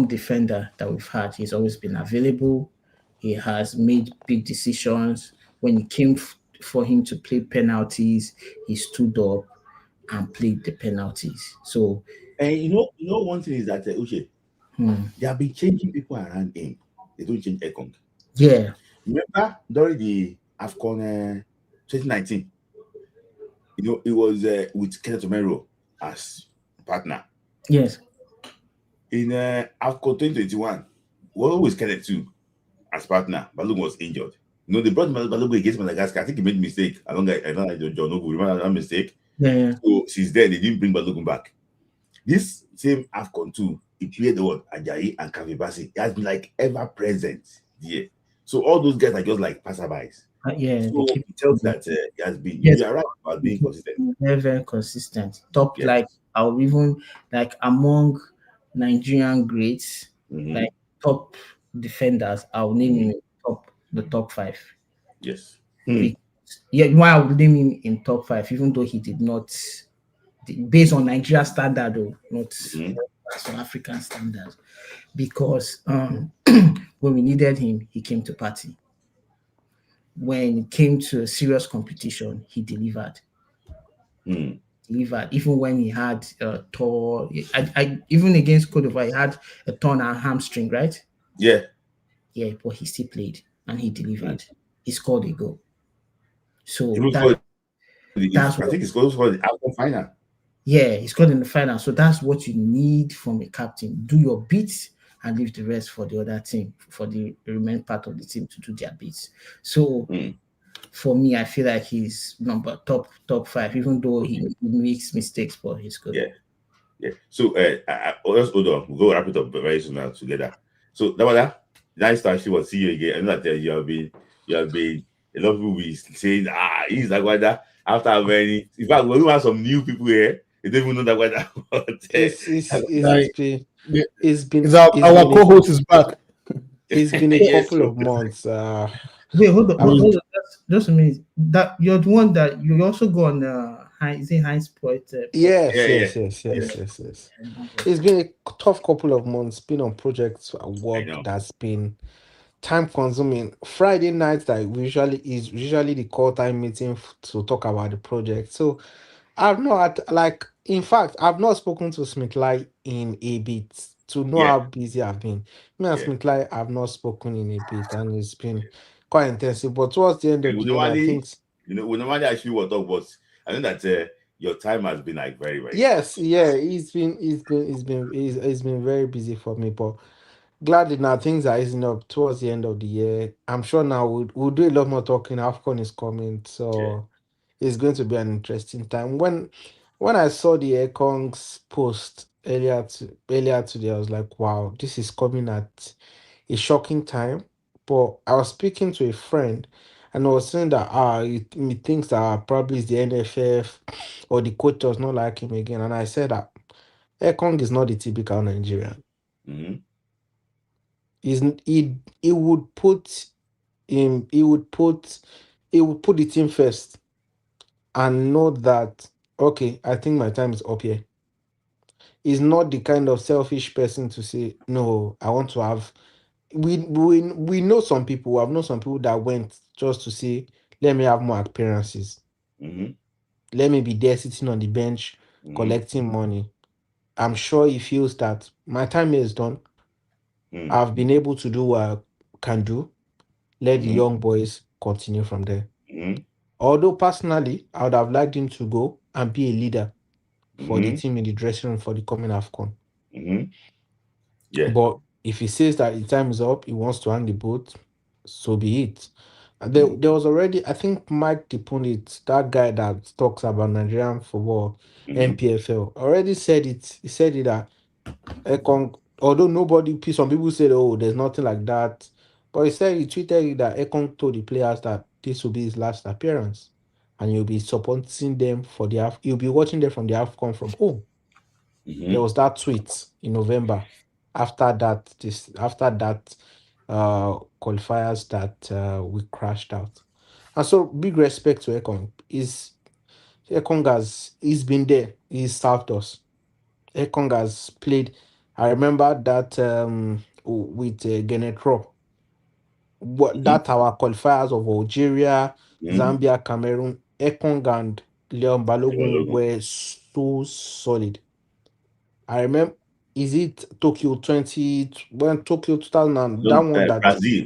defender that we've had. He's always been available. He has made big decisions. When it came for him to play penalties, he stood up and played the penalties. So, and you know one thing is that Uche, they have been changing people around him. They don't change Ekong. Yeah. Remember during the AFCON 2019, it was with Kenneth Omero as partner. Yes. In AFCON 2021, we always Kenneth too as partner. Balogun was injured. They brought Balogun against Madagascar. I think he made a mistake. I don't know John Ogu. Remember that mistake? Yeah. So since then, they didn't bring Balogun back. This same AFCON too, he played the one Ajayi and Kavibasi. He has been like ever present here. So all those guys are just like passerbys. Yeah. So it tells that he has been. Yes. You are right about being consistent. Very, very consistent. Top, yes. Like I'll even like among Nigerian greats, like top defenders, I'll name him the top 5. Yes. Yeah, why I would name him in top 5, even though he did not based on Nigeria standard, though, not Mhm. based on African standards. Because when we needed him, he came to party. When it came to serious competition, he delivered. Mm. Delivered. Even when he had a tore, even against Cote d'Ivoire, he had a torn hamstring, right? Yeah. Yeah, but he still played and he Mm. delivered. He scored a goal. So Even scored that's I what, think it's close for the African final. yeah, he scored in the final. So that's what you need from a captain. Do your bits and leave the rest for the other team, for the remaining part of the team to do their bits. So Mm. for me, I feel like he's number top 5, even though he makes mistakes, but he's good. Yeah. Yeah. So let's hold on. We'll go wrap it up very soon now together. So that nice to actually see you again. I'm not telling you, you have been a lot of people be saying, he's Aguada after many. In fact, we even have some new people here. They don't even know that Aguada. Like, it's been our co-host is back. it's been a Yes, couple true. of months. Wait, hold on, I mean, hold on. Just a minute. That you're the one that you also go on. Is it Heinz Point? yes, Yeah, yeah. yes. It's been a tough couple of months. Been on projects, I work know. that's been time consuming. Friday night that is usually the call time meeting to talk about the project. So I've not in fact, I've not spoken to Smith Lai in a bit to know Yeah, how busy I've been. Me and yeah. Smith Lai have not spoken in a bit, and it's been quite intensive. But towards the end We of the year, I think we normally actually will talk, but I know that your time has been like very, very tough. yes, yeah, it's been very busy for me, but glad that now things are easing up towards the end of the year. I'm sure now we'll do a lot more talking. AFCON is coming, Yeah. so it's going to be an interesting time. When I saw the Ekong's post earlier today, I was like, wow, this is coming at a shocking time. But I was speaking to a friend and I was saying that he thinks that probably it's the NFF or the coach does not like him again. And I said that Ekong is not the typical Nigerian. Mm-hmm. He's, he would put him he would put the team first and know that okay, I think my time is up here. He's not the kind of selfish person to say, no, I want to have we know some people, I've known some people that went just to say, let me have more appearances. Mm-hmm. Let me be there sitting on the bench Mm-hmm. collecting money. I'm sure he feels that my time here is done. I've been able to do what I can do. Let the Mm-hmm. young boys continue from there. Mm-hmm. Although personally, I would have liked him to go and be a leader for the Mm-hmm. team in the dressing room for the coming AFCON. Mm-hmm. Yeah. But if he says that his time is up, he wants to hand the boat, so be it. And there was already, I think Mike the Pundit, that guy that talks about Nigerian football, Mm-hmm. NPFL, already said it. He said it that Ekong, although some people said, oh, there's nothing like that. But he tweeted it that Ekong told the players that this will be his last appearance. And you'll be supporting them you'll be watching them from the AFCON from home. There Mm-hmm. was that tweet in November after that qualifiers that we crashed out. And so big respect to Ekong. Ekong has he's been there, he's served us. Ekong has played. I remember that with Genetro, what Mm-hmm. that our qualifiers of Algeria, Mm-hmm. Zambia, Cameroon, Ekong and Leon Balogun Mm-hmm. were so solid. I remember, is it Tokyo 20, when Tokyo 2000, that one that Brazil.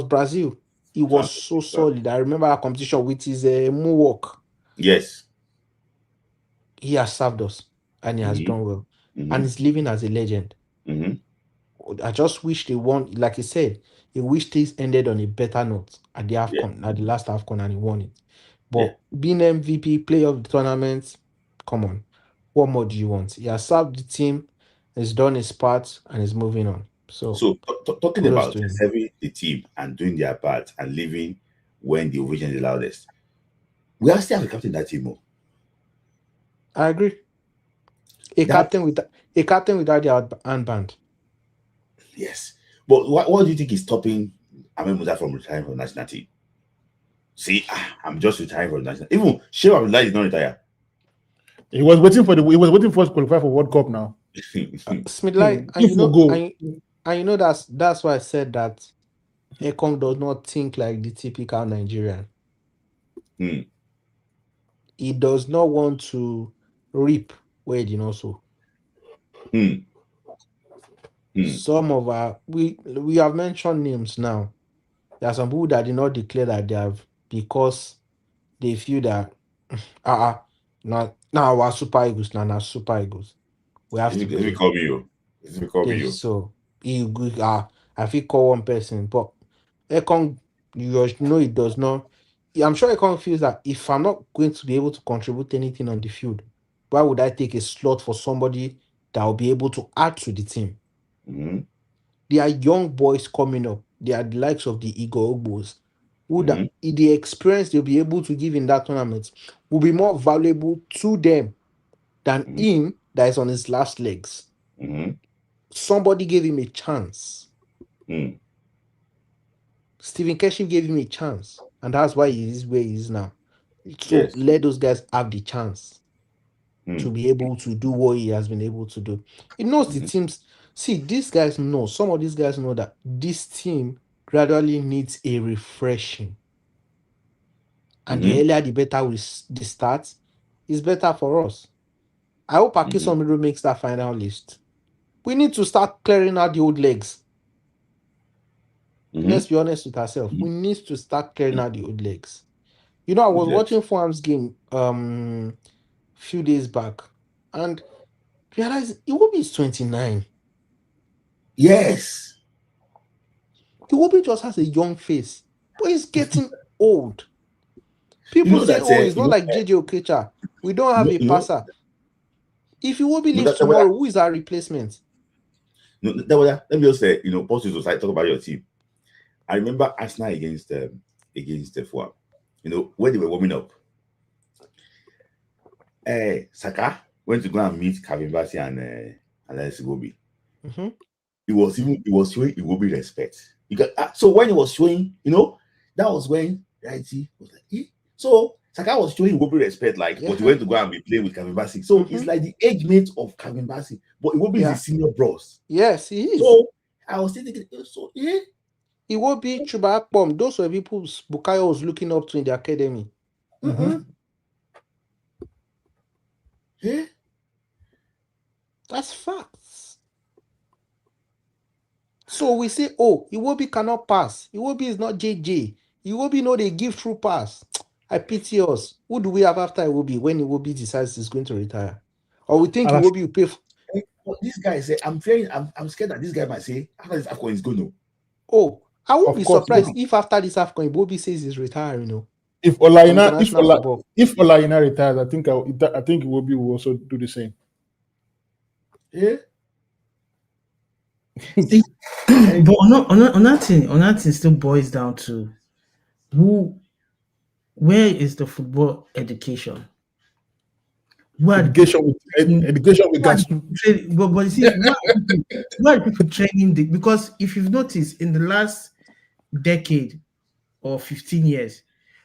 Brazil. It So I'm was so solid. I remember our competition with his moonwalk. yes. He has served us and he has Mm-hmm. done well. And Mm-hmm. he's living as a legend. Mm-hmm. I just wish they won, like he said, he wished things ended on a better note at the Yeah. AFCON, at the last AFCON, and he won it. Yeah. But being MVP, player of the tournament, come on. What more do you want? He has served the team, he's done his part, and he's moving on. So So talking kudos about to him. serving the team and doing their part and leaving when the ovation is the loudest, we are still have a captain in that team. I agree. A That captain without the handband. yes. But what do you think is stopping Ahmed Musa from retiring from the national team? See, I'm just retiring from the national. Even Shehu Abdullahi is not retired. He was waiting for us to qualify for World Cup now. Smith, like, and If you we know, go, and you know that's why I said that Ekong does not think like the typical Nigerian. Hmm. He does not want to reap where he did not sow. Hmm. Hmm. Some of we have mentioned names now. There are some people that did not declare that they have because they feel that now our Super Eagles now Super Eagles. We have to Let me believe. call you. Let me call Okay, you. so I feel call one person, but Ekong, you know it does not. I'm sure Ekong feels that if I'm not going to be able to contribute anything on the field, why would I take a slot for somebody that will be able to add to the team? Mm-hmm. There are young boys coming up. They are the likes of the Igor Ogbos, who Mm-hmm. the experience they'll be able to give in that tournament will be more valuable to them than Mm-hmm. him that is on his last legs. Mm-hmm. Somebody gave him a chance. Mm. Stephen Keshi gave him a chance, and that's why he is where he is now. So Yes. let those guys have the chance to Mm. be able to do what he has been able to do. He knows the Mm-hmm. teams. See, these guys know, some of these guys know that this team gradually needs a refreshing. And the Mm-hmm. earlier the better the start is better for us. I hope Mm-hmm. Akisomiro makes that final list. We need to start clearing out the old legs. Mm-hmm. Let's be honest with ourselves. We need to start clearing out the old legs. You know, I was Yes. watching Fulham's game few days back and realized Iwobi is 29. Yes. Iwobi just has a young face, but he's getting old. You People know say, that oh, it's not like JJ Okecha. We don't have a you know passer. If Iwobi leaves that tomorrow, who is our replacement? let me just say, pause to talk about your team. I remember Arsenal against the Fulham. When they were warming up, Saka went to go and meet Kevin Bassey and Alex Iwobi. Mm-hmm. It was showing Iwobi respect. So when he was showing, that was when Righty was like, eh? So Saka was showing Iwobi respect, like, but he went to go and be playing with Kevin Bassey. So it's like the age mate of Kevin Bassey, but Iwobi is the senior bros. Yes, he is. So I was thinking, so Iwobi, Chuba Akpom, those were people Bukayo was looking up to in the academy. Yeah. That's facts. So we say, oh, Iwobi cannot pass. Iwobi is not JJ. Iwobi know they give through pass. I pity us. Who do we have after Iwobi when Iwobi decides he's going to retire? Or we think Iwobi will pay for... But this guy say, I'm scared that this guy might say, after this AFCON is going to. Oh, I won't Of be course, surprised if after this AFCON, Iwobi says he's retiring, if from Olaina international football. if Olaina retires, I think Iwobi will also do the same. Yeah. See, but on that thing still boils down to where is the football education? Education with guys. But you see, why are people training because if you've noticed in the last decade or 15 years,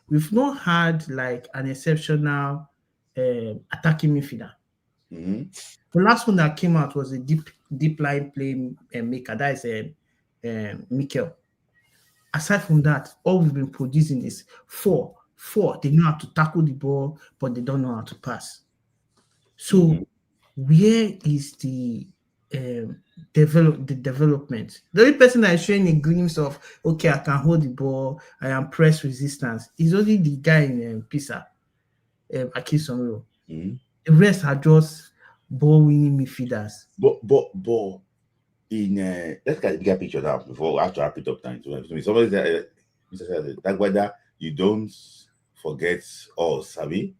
we've not had like an exceptional attacking midfielder. Mm-hmm. The last one that came out was a deep line play maker. That is Mikel. Aside from that, all we've been producing is four. They know how to tackle the ball, but they don't know how to pass. So where is the development? The only person that is showing a glimpse of okay, I can hold the ball, I am press resistance is only the guy in Pisa, Akisomiro. The rest are just ball winning midfielders. But in let's get a bigger picture now before we have to wrap it up time. Somebody said, that whether you don't forget us, Sabi,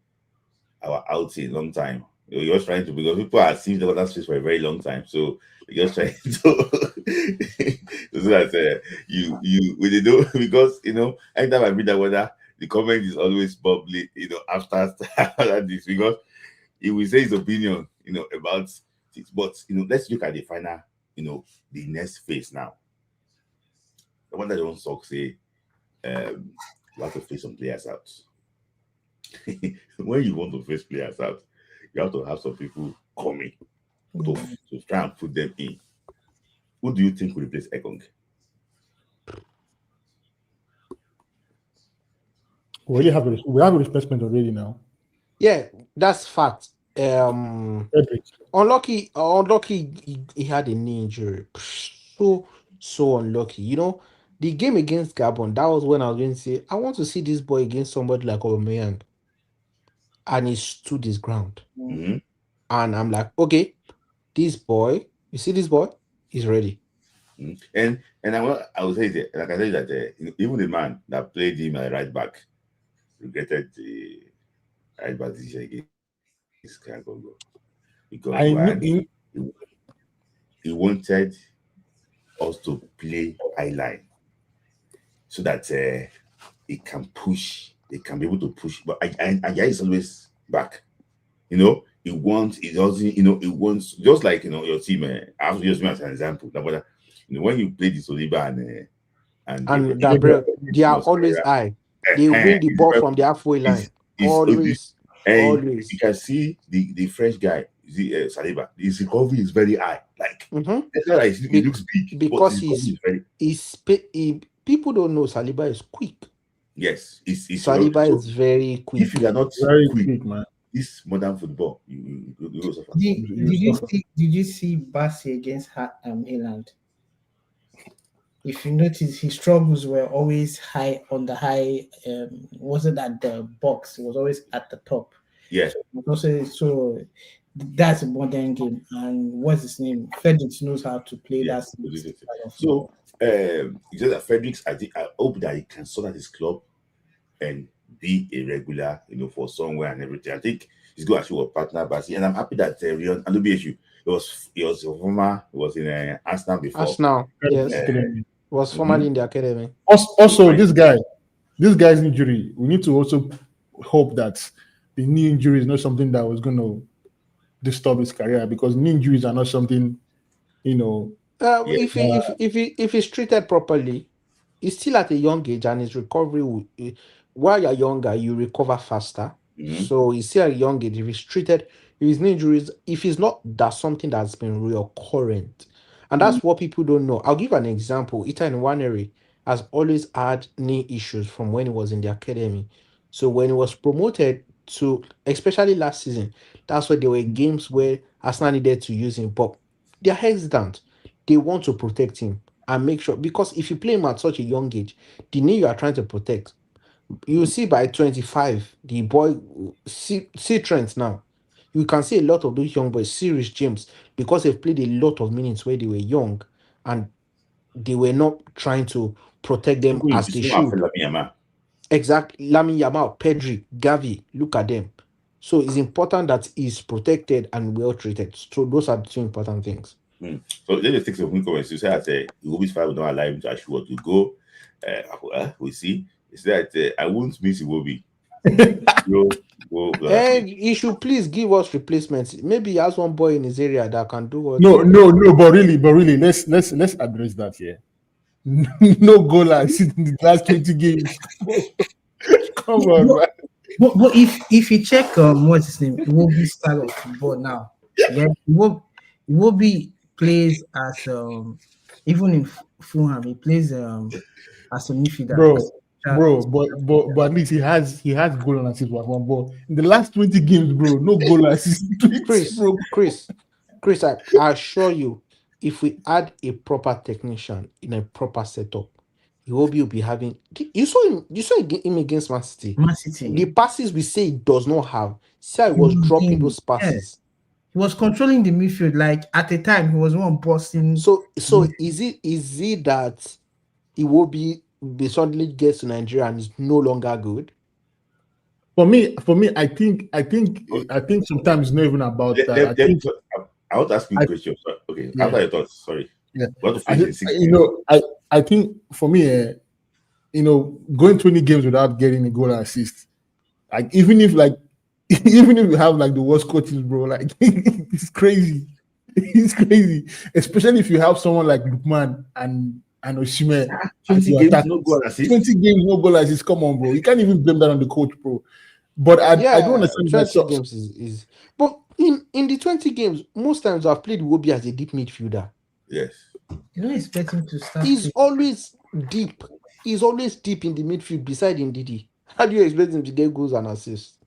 our outing long time. You're just trying to, because people are seeing the other space for a very long time, so you're just trying to so that you when they do because anytime I read that weather, the comment is always bubbly, after this, because he will say his opinion, about it. But let's look at the final, the next phase now. The one that don't talk say you have to face some players out. When you want to face players out, You have to have some people coming to try and put them in. Who do you think will replace Ekong? We have a replacement already now. Yeah, that's fact. Frederick. Unlucky, he had a knee injury. So unlucky. You know, the game against Gabon, that was when I was going to say, I want to see this boy against somebody like Aubameyang. And he stood his ground. Mhm. And I'm like, okay, this boy, you see this boy? He's ready. Mhm. And I would say that, like I said, that even the man that played him at right back regretted the right back decision against Congo because I knew he wanted us to play high line so that he can push, they can be able to push. But Ajayi is always back. You know, he doesn't, he wants, just like, your team. I have to use me as an example. But, when you play the Soliba and Gabriel, they are always high. They win the ball from the halfway line. Always. You can see the French guy, Saliba. His recovery is very high. Like, it's not like he looks big, because people don't know Saliba is quick. Yes, Saliba is very quick. If you are not very quick, man. This modern football, you suffer. Did you see Bassi against Haaland? If you notice, his struggles were always high on the high. Wasn't at the box; it was always at the top. Yeah. So that's a modern game. And what's his name? Felix knows how to play that. So, it's just that Felix, I hope that he can sort out his club and be a regular, for somewhere and everything. I think he's going to actually a partner, but and I'm happy that Rion and he was in Arsenal before. Arsenal, yes. Was formerly in the academy. Also, this guy's injury, we need to also hope that the knee injury is not something that was going to disturb his career, because knee injuries are not something, If he's treated properly, he's still at a young age, and his recovery while you're younger, you recover faster. So he's still at a young age. If he's treated, if his knee injuries, if it's not that's something that's been recurrent. And that's what people don't know. I'll give an example. Ethan Nwaneri has always had knee issues from when he was in the academy. So when he was promoted to, especially last season, that's why there were games where Arsenal needed to use him, but they're hesitant. They want to protect him and make sure, because if you play him at such a young age, the knee you are trying to protect, you see by 25, the boy, see Trent now. You can see a lot of those young boys, Sirius James, because they've played a lot of minutes where they were young and they were not trying to protect them as they should. Exactly. Lamine Yamal, Pedri, Gavi, look at them. So it's important that he's protected and well treated. So those are the two important things. So let us take some comments. You say that the Iwobi's father will not allow him to actually to go. We see. It's that I won't miss Iwobi. And he should please give us replacements. Maybe he has one boy in his area that can do what. No, but really, let's address that here. No goal in the last 20 games. Come on, man. But if you check what's his name, Iwobi's style of football now. Yeah, Iwobi plays as even in Fulham, he plays as a midfielder. Bro, but at least he has goal and assist one ball. In the last 20 games, bro, no goal assist. Chris, I assure you, if we add a proper technician in a proper setup, Iwobi will be having. You saw him against Man City. The passes we say he does not have. See how he was dropping those passes. He was controlling the midfield. Like at the time, he was one bossing. So is it that Iwobi suddenly gets to Nigeria and is no longer good? For me, I think sometimes it's not even about that. I want to ask you a question. Okay, after your thoughts, sorry. Yeah. I think for me, going 20 games without getting a goal or assist, like even if you have like the worst coaches, bro, like it's crazy. It's crazy, especially if you have someone like Lukman and Osimhen. 20 games, no goal assist. 20 games, no goal assist. Come on, bro. You can't even blame that on the coach, bro. But I don't understand 20 games is. But In the 20 games, most times I've played Iwobi as a deep midfielder. Yes. You don't expect him to start. He's always deep. He's always deep in the midfield beside Ndidi. How do you expect him to get goals and assists?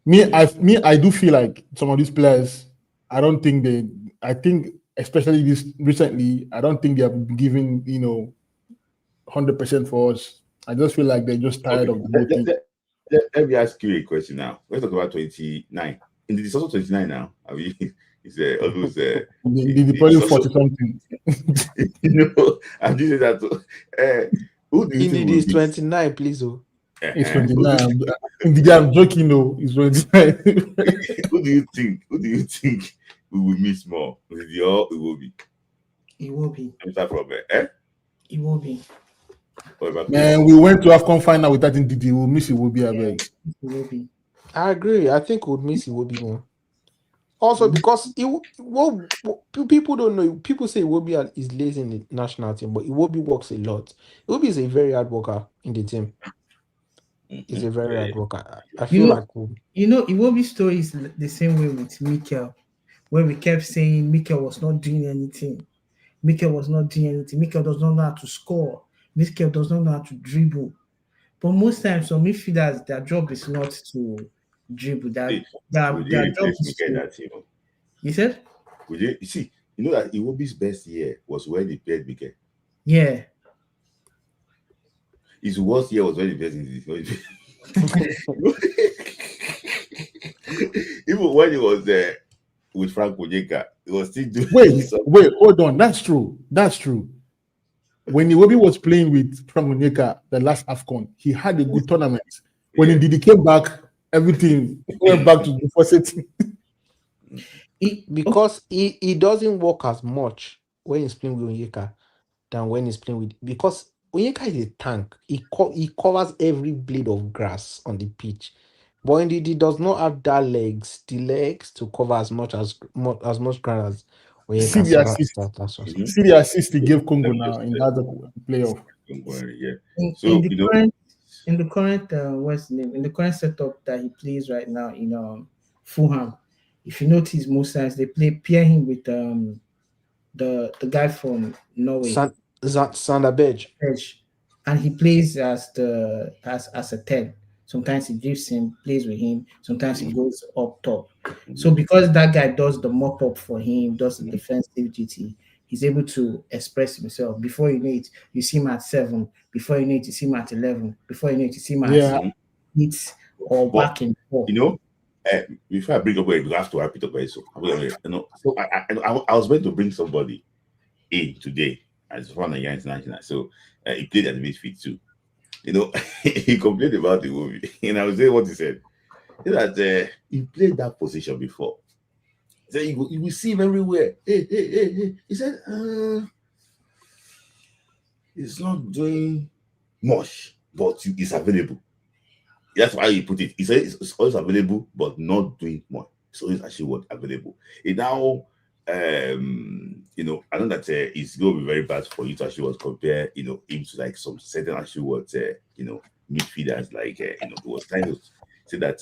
I do feel like some of these players, I don't think they. I think especially this recently, I don't think they have been giving 100% for us. I just feel like they're just tired Okay. of the whole thing. Let me ask you a question now. Let's talk about 29. Indeed, it's also 29 now. I mean, it's almost. They probably 40 something. I'm just saying that. Who do you think Ndidi will is beat? 29, please. Oh. It's 29. Indeed, I'm joking though. It's 29. Who do you think? Who do you think we will miss more? Ndidi or Iwobi? Iwobi. Let me start from Iwobi. What about Man, we went to AFCON final without Ndidi. We'll miss it. Will be a beg. Iwobi. I agree. I think we'd miss Iwobi more. Also, because people don't know, people say Iwobi is lazy in the national team, but Iwobi works a lot. Iwobi is a very hard worker in the team. He's a very hard worker. I feel like Iwobi's story is the same way with Mikel, where we kept saying Mikel was not doing anything. Mikel was not doing anything. Mikel does not know how to score. Mikel does not know how to dribble. But most times, some midfielders, their job is not to dribble. Their job is to. You said? You see, you know that Iwobi's best year was when he played Mikel. Yeah. His worst year was when he played even when he was with Frank Onyeka, he was still doing. Wait, hold on. That's true. When Iwobi was playing with Frank Onyeka the last AFCON, he had a good tournament. When he came back, everything went back to the first setting. Because he doesn't work as much when he's playing with Onyeka than when he's playing with, because Onyeka is a tank. He covers every blade of grass on the pitch, but indeed he does not have the legs to cover as much ground as Onyeka. See the assist he gave Congo now in that playoff. Yeah. In the current what's the name? In the current setup that he plays right now in Fulham, if you notice, most times they pair him with the guy from Norway, Sander Berge, and he plays as a 10. Sometimes he gives him, plays with him. Sometimes he goes up top. So because that guy does the mop up for him, does the defensive duty, he's able to express himself. Before you know it, you see him at 7. Before you know it, you see him at 11. Before you know it, you see him at 8 or back in 4. Before I bring up, you have to wrap it up. So I was meant to bring somebody in today as one of the international. So he played at the midfield too. He complained about the movie, and I was saying what he said. That he played that position before. So you will see him everywhere. Hey. He said, he's not doing much, but he's available. That's why he put it. He said it's always available, but not doing much. So it's actually available. It now, I know that it's going to be very bad for you to actually compare, him to like some certain actually midfielders, like, it was kind of say that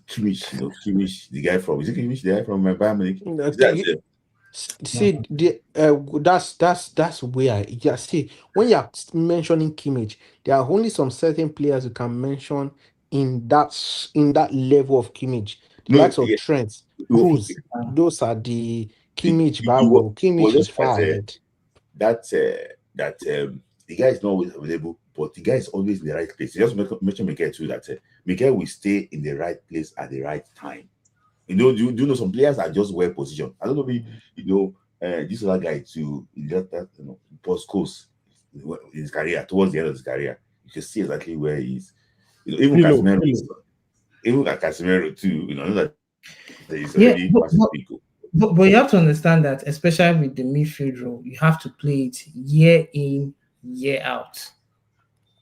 Kimmich, the guy from, is it Kimmich, the guy from Bayern Munich? See, that's where see, when you're mentioning Kimmich, there are only some certain players you can mention in that level of Kimmich. The likes of Trent, Cruz, those are the Kimmich. Kimmich is far ahead. The guy is not always available, but the guy is always in the right place. You just mention Miguel too, that Miguel will stay in the right place at the right time. Do you know some players are just well positioned? I don't know, this other guy too, post course in his career, towards the end of his career, you can see exactly where he is. Even Casemiro too, that he's already passing people. But you have to understand that, especially with the midfield role, you have to play it year in, year out.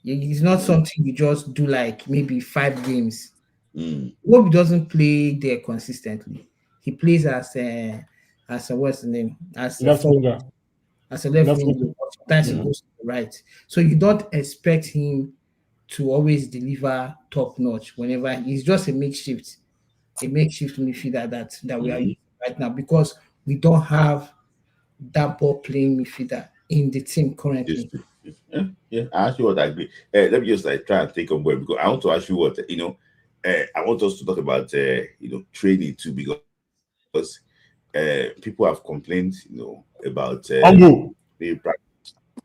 It's not something you just do like maybe 5 games. Wobbe doesn't play there consistently. He plays as a what's the name? As a left winger. Sometimes he goes to the right. So you don't expect him to always deliver top notch whenever he's just a makeshift. a makeshift midfielder that we are Mhm. using right now because we don't have that ball playing midfielder in the team Yes, currently. yeah. I actually would agree. Let me just try and think of where because I want to ask you what I want us to talk about training too because people have complained about Humble. maybe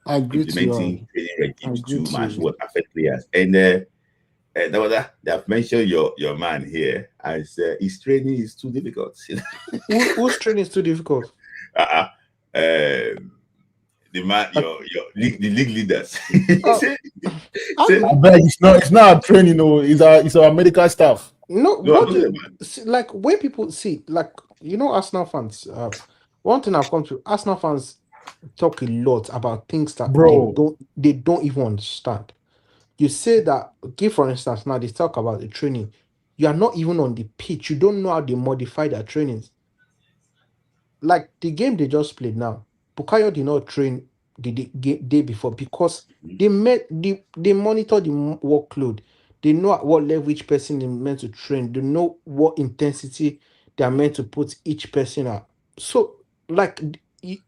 I agree to you all. implementing training I regimes agree too to much you. what affect players and they have mentioned your man here as his training is too difficult. Whose training is too difficult? uh, um, the man, Like, the league leaders. uh, say, how say, do I beg, it's not our training, no, it's our medical staff. no? no, I'm What talking do about see, like when people see like Arsenal fans? One thing I've come to Arsenal fans talk a lot about things that Bro. they don't even understand. You say that, give for instance, now they talk about the training. You are not even on the pitch. You don't know how they modify their trainings. Like the game they just played now, Bukayo did not train day before because they monitor the workload. They know at what level each person is meant to train. They know what intensity they are meant to put each person at. So, like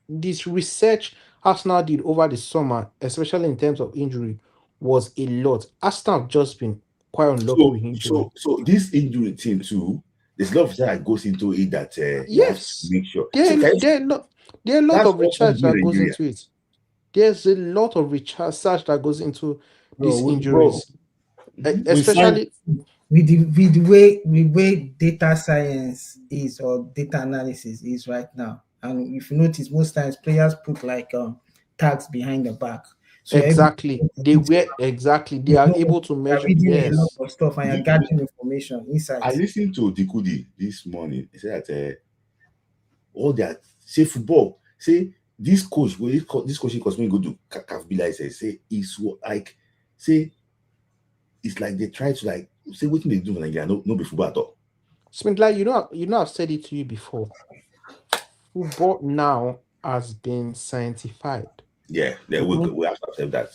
this research Arsenal did over the summer, especially in terms of injury, was a lot. Arsenal have just been quite unlucky so with injury. so this injury thing too. There's a lot of that goes into it that you have to Yes, make sure. So there, can you there, are lo- there are a lot that's of also research good that in goes Nigeria. into it. There's a lot of research that goes into Bro, these bro, injuries, we signed. especially With the way data science is or data analysis is right now, and if you notice, most times players put like tags behind the back, so you're able exactly they you are know able to you're measure. reading a lot Yes, of stuff and you're You- gathering information, I insights. listened to Dikudi this morning. He said that all that say football, say this coach, this coaching course when you go to Kafbila, say it's like say it's like they try to like say what they do in Nigeria, no be football at all. Smith, I've said it to you before. Football now has been scientified. Yeah, Mhm. we have to accept that.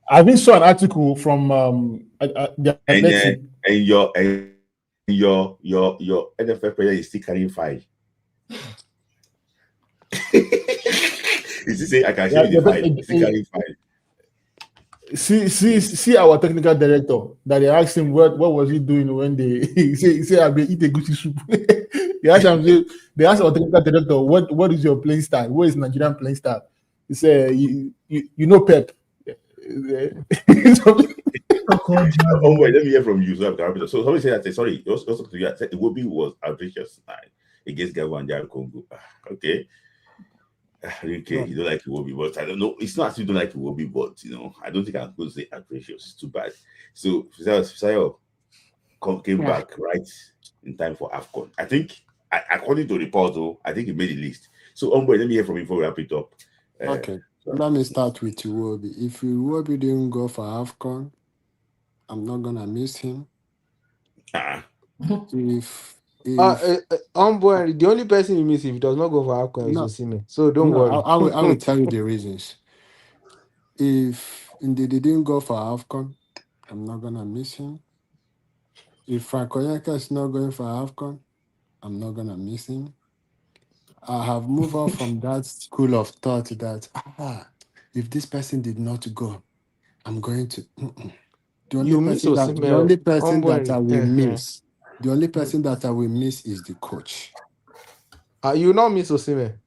I even saw an article from the And Athletic. your NFL player is still carrying 5. Is he say I can show Yeah, you the 5? Is he carrying 5? see our technical director that they asked him what was he doing when they he said I've been eating goosey soup. They asked our technical director what is your playing style? What is Nigerian playing style? He said you know Pep. So-called Oh jargon. wait, let me hear from you. So somebody said that sorry, also to you, I said Iwobi was outrageous tonight against Gabo and Jaro Congo. Okay. Okay, you don't like Iwobi, but I don't know. It's not as you don't like Iwobi, but I don't think I'm going to say outrageous. It's too bad. So Fisayo came Yeah. back right in time for AFCON. I think, according to report, though, I think he made the list. So, let me hear from you before we wrap it up. Okay. So, Let me start with Iwobi. If Iwobi didn't go for AFCON, I'm not gonna miss him. uh, If The only person you miss if he does not go for Alcon is no Osimhen. So don't no, worry. I will tell you the reasons. If indeed he didn't go for AFCON, I'm not gonna miss him. If Francoyeka is not going for AFCON, I'm not gonna miss him. I have moved on from that school of thought that if this person did not go, I'm going to. The only You miss person that the Osimhen. only person that I will Umbory. miss, the only person that I will miss is the coach. You not miss Osimhen.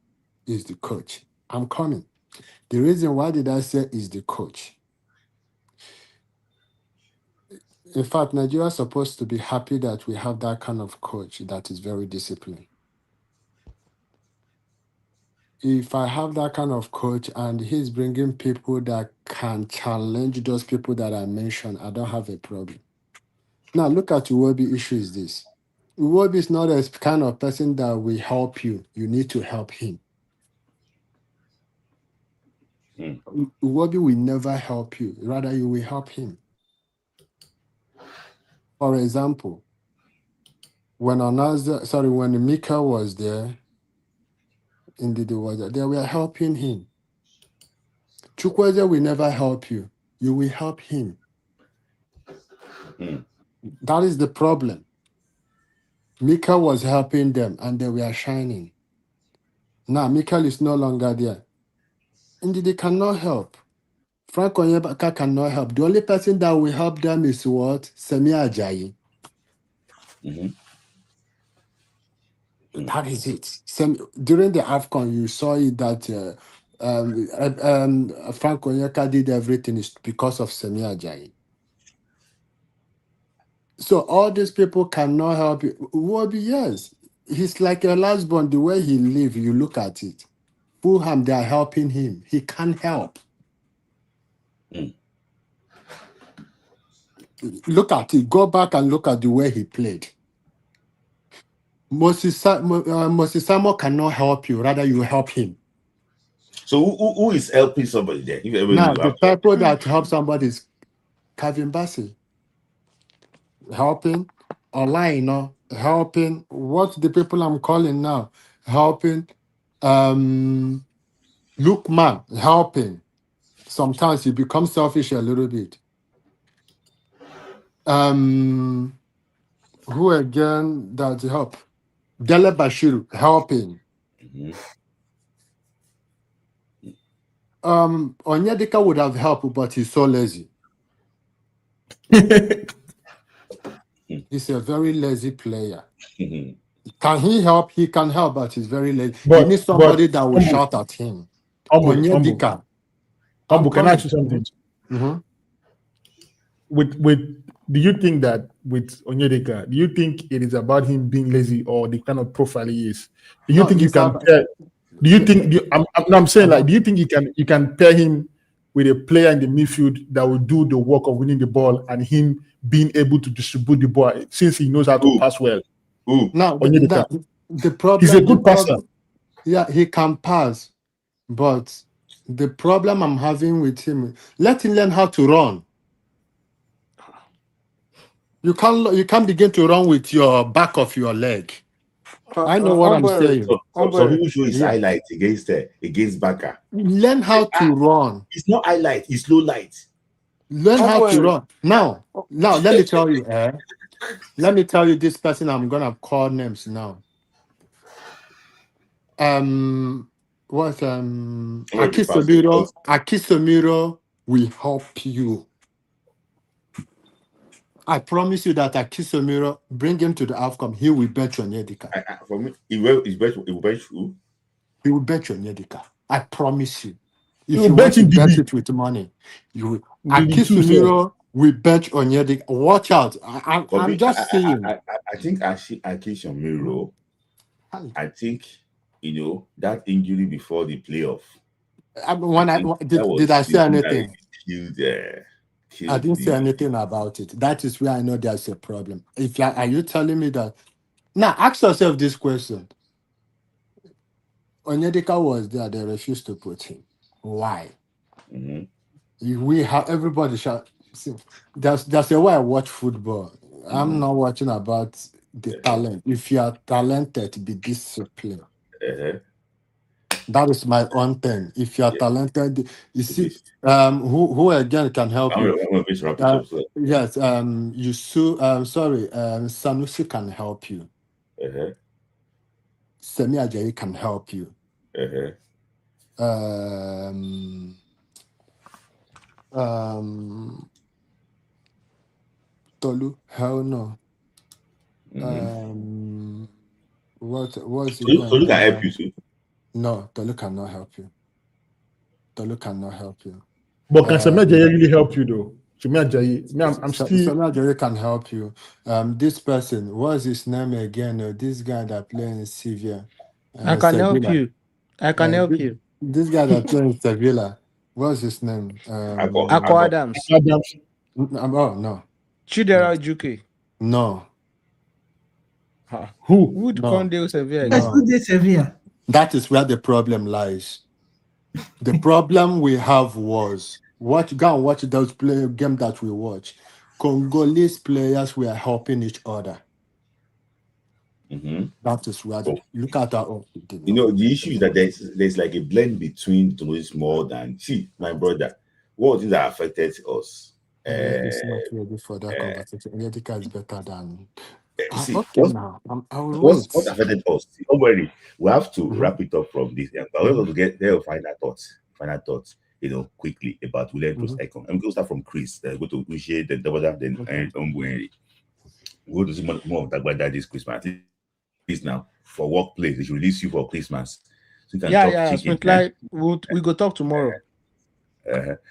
Is the coach. I'm coming. The reason why did I say is the coach? In fact, Nigeria is supposed to be happy that we have that kind of coach that is very disciplined. If I have that kind of coach and he's bringing people that can challenge those people that I mentioned, I don't have a problem. Now, look at Iwobi issue is this. Iwobi is not a kind of person that will help you. You need to help him. mm, Iwobi will never help you. Rather, you will help him. For example, when Mika was there, indeed was there, they were helping him. Chukwueze will never help you. You will help him. mm. That is the problem. Mikel was helping them and they were shining. Now Mikel is no longer there. Indeed, they cannot help. Frank Onyebaka cannot help. The only person that will help them is what? Semi Ajayi. Mhm. That is it. During the AFCON, you saw it that Frank Onyeka did everything is because of Semi Ajayi. So all these people cannot help you. Well, yes, he's like a last born. The way he live, you look at it. Fulham, they are helping him. He can't help. Mm. Look at it. Go back and look at the way he played. Moses Samo cannot help you. Rather, you help him. So who is helping somebody there? If everybody Now, is the people that help somebody is Kevin Bassey. Helping. Online, helping. What the people I'm calling now? Helping. Lookman, helping. Sometimes you become selfish a little bit. Who again that help? Dele Bashiru, helping. Mhm. Onyedika would have helped, but he's so lazy. He's a very lazy player. Mhm. Can he help? He can help, but he's very lazy. He But needs somebody that will shout at him. Onyedika. I'm can I ask coming. you something? Mhm. With do you think that with Onyedika, do you think it is about him being lazy or the kind of profile he is? Do you No, think you it's can about, pair, do you think I'm saying, like, uh-huh. do you think you can pair him with a player in the midfield that will do the work of winning the ball and him being able to distribute the ball since he knows how to Who? pass well? Who? Now Onyedika. He's a good passer. yeah, he can pass, but the problem I'm having with him, let him learn how to run. You can't begin to run with your back of your leg. I know what I'm saying. Some people show his Yeah. highlights against Baka. Learn how to run. It's not highlight, it's low light. Learn how to run. Now, let me tell you, let me tell you this person I'm gonna call names now. What Akisomiro will help you. I promise you that Akisomiro, bring him to the outcome. He will bet you Onyedika. For me, he will bet who? He will bet you Onyedika. I promise you. If You you want bet to him bet DB. it with money, you will. The two self. Akisomiro will bet Onyedika. Watch out. For I'm me, just saying. I think Akisha Miro, I think that injury before the playoff. Did I say anything? Killed I didn't say the. anything about it. That is where I know there's a problem. Are you telling me that? Now ask yourself this question. Onyedika was there, they refused to put him. Why? Mm-hmm. We have everybody shall see. That's a way I watch football. I'm not watching about the talent. If you are talented, be disciplined. Uh-huh. That is my own thing. If you are Yeah. talented, you see, who again can help you? I'm going to wrap it up. So. Yes, Sanusi can help you. Uh-huh. Semi Ajayi can help you. Uh-huh. Tolu, hell no. Mm-hmm. What's So look again? at help you too. No, Tolu cannot help you. Tolu cannot help you. But can Semi Ajayi really help you though? Semi Ajayi, I'm still. Semi Ajayi can help you. This person, what's his name again? This guy that plays in Sevilla. I can help Sevilla. you. I can help you. This guy that plays in Sevilla. What's his name? Akko Adams. Adams. Oh no. Chidera Juke. No. Who? Would No. Conde Sevilla Yes, again? who did Sevilla? That is where the problem lies. The problem we have was go and watch those game that we watch. Congolese players were helping each other. Mm-hmm. That is where look at our own. The issue is that there's like a blend between Togolese more than my brother. What things that affected us? It's not ready for that conversation. Onyedika is better than See, Okay, now I will what wait. affected us? Don't worry, we have to Mhm. wrap it up from this. But we're going to get there. Final thoughts. Quickly about William Troost-Ekong. I'm going to start from Chris. Then go to Ushe, then Dabada, then Okay. Henry. We'll go to see more of Dagbada this Christmas. At least now for workplace, they should release you for Christmas, so you can talk Yeah. chicken. Smith, like we go talk tomorrow.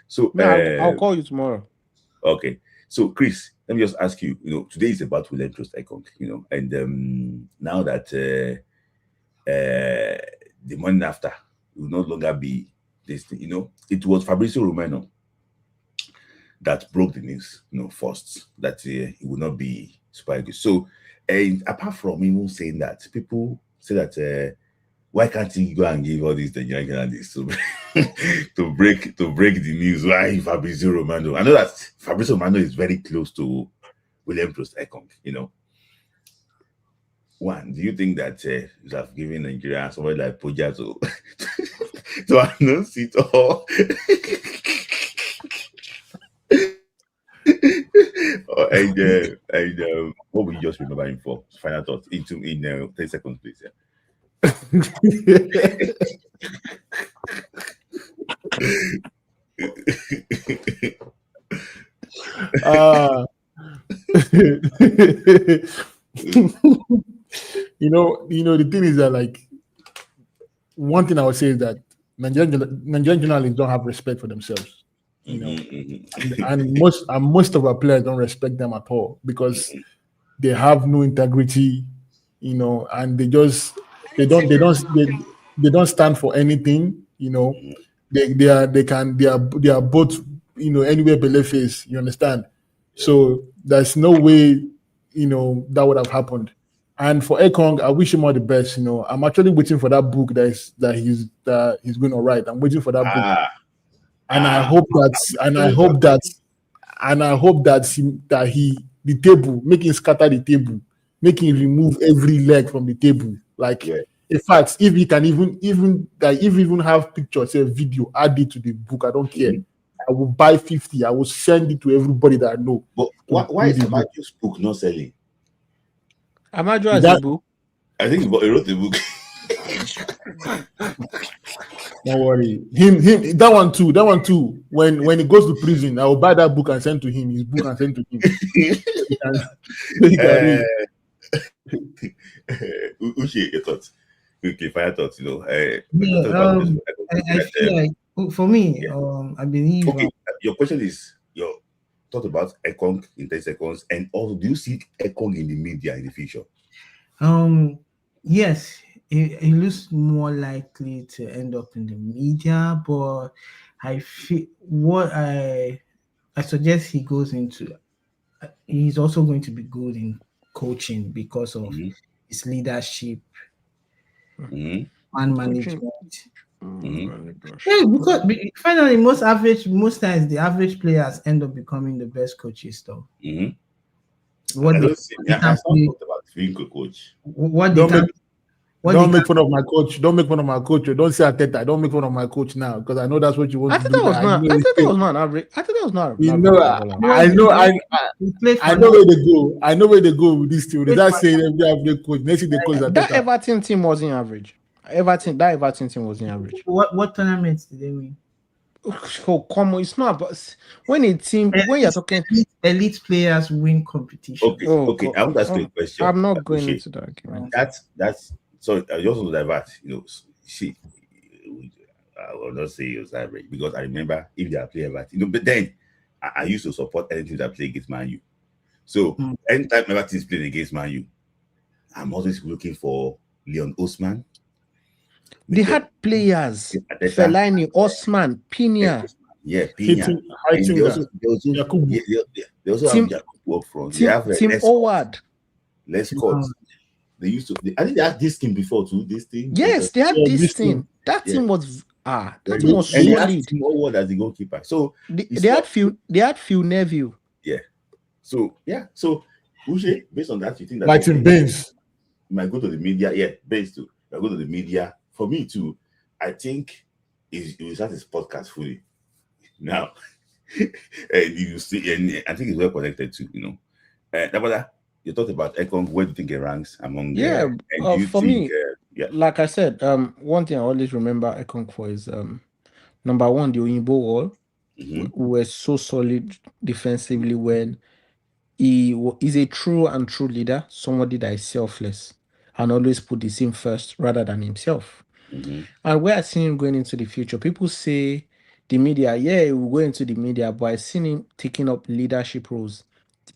So I'll call you tomorrow. okay. So Chris, let me just ask you. Today is about William Troost-Ekong. And now that the morning after will no longer be this thing. It was Fabrizio Romano that broke the news, first, that he will not be Super Eagles. So, and apart from even saying that, people say that why can't he go and give all these Nigerian journalists to break the news? Why Fabrizio Romano? I know that Fabrizio Romano is very close to William Troost-Ekong. One, do you think that you have given Nigeria somebody like Poja to announce it all? And what will you just remember him for? Final thoughts in 10 seconds, please. The thing is that, like, one thing I would say is that Nigerian journalists don't have respect for themselves. And most of our players don't respect them at all because they have no integrity, and they don't stand for anything. They are both anywhere below face. You understand? So there's no way that would have happened. And for Ekong, I wish him all the best. I'm actually waiting for that book that he's going to write. I'm waiting for that book, and I hope that the table, make him scatter the table, make him remove every leg from the table. Like, in fact, if he can even have pictures, say video, add it to the book. I don't care. I will buy 50. I will send it to everybody that I know. But why is Amajo's book not selling? Amajo has a book. I think he wrote the book. Don't worry. Him, that one too. When he goes to prison, I will buy that book and send to him. His book and send to him. Uche, your thoughts? Quickly, fire thoughts. I feel like, for me, I believe. Okay, your question is your thought about Ekong in 10 seconds, and also, do you see Ekong in the media in the future? Yes, it looks more likely to end up in the media, but I feel what I suggest he goes into. He's also going to be good in coaching because of his leadership and management. Yeah, because finally, most times the average players end up becoming the best coaches, though. What they talked about being a coach. Don't make fun of my coach. Don't make fun of my coach. Don't say Ateta. Don't make fun of my coach now, because I know that's what you want to do. Ateta was not an average. Ateta was not. I know where they go. I know where they go with this team. Without saying every average coach, next thing they coach Ateta. That Everton team wasn't average. That Everton team wasn't average. What tournaments did they win? Oh, come on, it's not. But when you're talking elite players win competition. Okay. I want to ask you a question. I'm not going into that argument. That's sorry. I just want to divert. I will not say it was average because I remember if they are playing Everton. But then I used to support anything that play against Man U. So anytime Everton is playing against Man U, I'm always looking for Leon Osman. They had players, Fellaini, Osman, Pina. Yeah, Pina. They also have Jacob up front. Tim Howard. Lescott. They used to. I think they had this team before too. This team. Yes, they had this team. That team was that team was solid. They had Tim Howard as the goalkeeper. So they had Phil Neville. Yeah. So Uche, based on that, you think that like in Baines might go to the media? Yeah, Baines too. Might go to the media. For me too, I think it will start his podcast fully now. And you see, and I think it's well connected to, you talked about Ekong. Where do you think it ranks among? And do you for think? me, Yeah. like I said, one thing I always remember Ekong for is number one, the Oyinbo Wall. Mm-hmm. We were so solid defensively when is a true leader, somebody that is selfless and always put the team first rather than himself. Mm-hmm. And where I see him going into the future, people say the media, yeah, he will go into the media, but I seen him taking up leadership roles,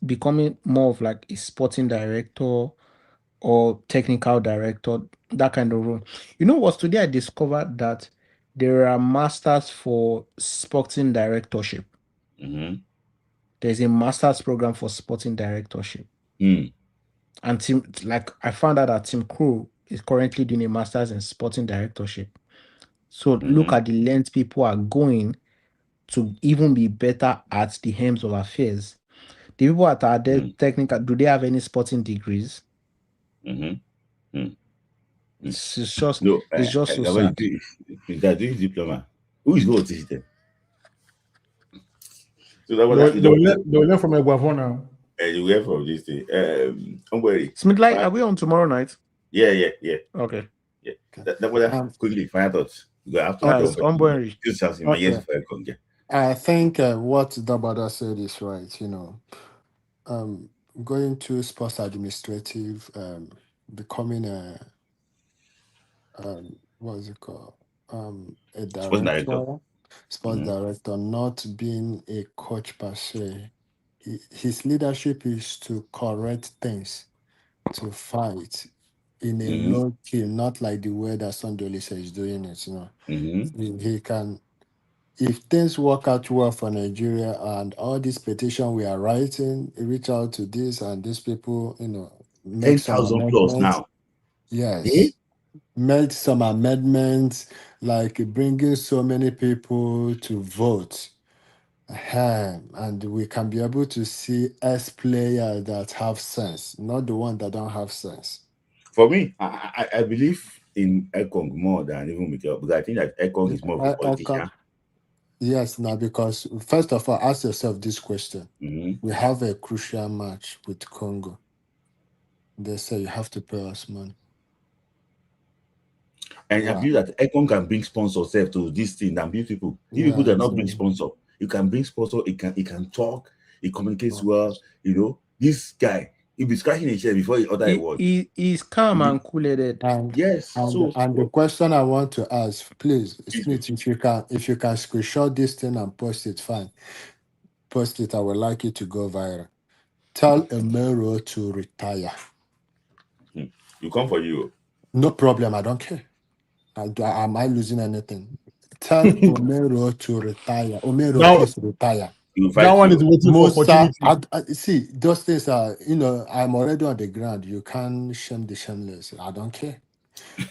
becoming more of like a sporting director or technical director, that kind of role. You know what? Today I discovered that there are masters for sporting directorship. Mm-hmm. There's a master's program for sporting directorship. Mm. And Tim, like I found out that Tim Crew is currently doing a master's in sporting directorship. So look Mm-hmm. at the length people are going to even be better at the helms of affairs. The people that are there technical, do they have any sporting degrees? Mm-hmm. Mm. It's just No, it's just so when sad. you guys doing diploma, who is going to teach them? So that was They'll, that. You know, they'll learn from Eguavon now. you went from this thing. Don't worry. Smith, like, are we on tomorrow night? Yeah. Okay. Yeah. That was quickly. Final thoughts. You have to Yes, onboarding. Just something. My yes Okay. for Ekong. Yeah. I think what Dabada said is right. Going to sports administrative, becoming a what is it called? A Sports director. sports director, not being a coach per se. His leadership is to correct things, to fight in a low key, not like the way that Sunday says is doing it. He can. If things work out well for Nigeria and all this petition we are writing, reach out to this and these people, make some 10,000 plus amendments. now. Yes. Made some amendments, like bringing so many people to vote. And we can be able to see S players that have sense, not the one that don't have sense. For me, I believe in Ekong more than even Mikel, because I think that Ekong is more of a politician. Yes, now because first of all, ask yourself this question. Mm-hmm. We have a crucial match with Congo. They say you have to pay us money. And I believe that Ekong can bring sponsors to this thing and bring people. If people that not bring sponsor, you can bring sponsor, he can talk, he communicates well. This guy, he'll be scratching his head before he utter a word. He's calm and cool-headed. Yes. And the question I want to ask, please, Smith, if you can screenshot this thing and post it, fine. Post it. I would like it to go viral. Tell Emero to retire. You come for you. No problem. I don't care. Am I losing anything? Tell Omero to retire. Omero, please retire. That one is waiting for opportunity. See, those things are, I'm already on the ground. You can't shame the shameless. I don't care.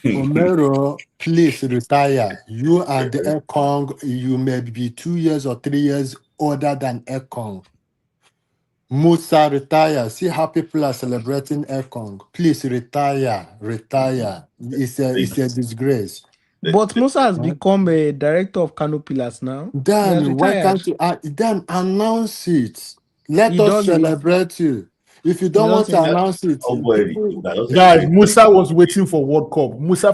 Omero, please retire. You and the Ekong, you may be 2 years or 3 years older than Ekong. Musa, retire. See how people are celebrating Ekong. Please retire. It's a disgrace. But Musa has become a director of Kano Pillars now. Then why can't you then announce it? Let us celebrate you. If you don't want to announce it, guys, Musa was waiting for World Cup. Musa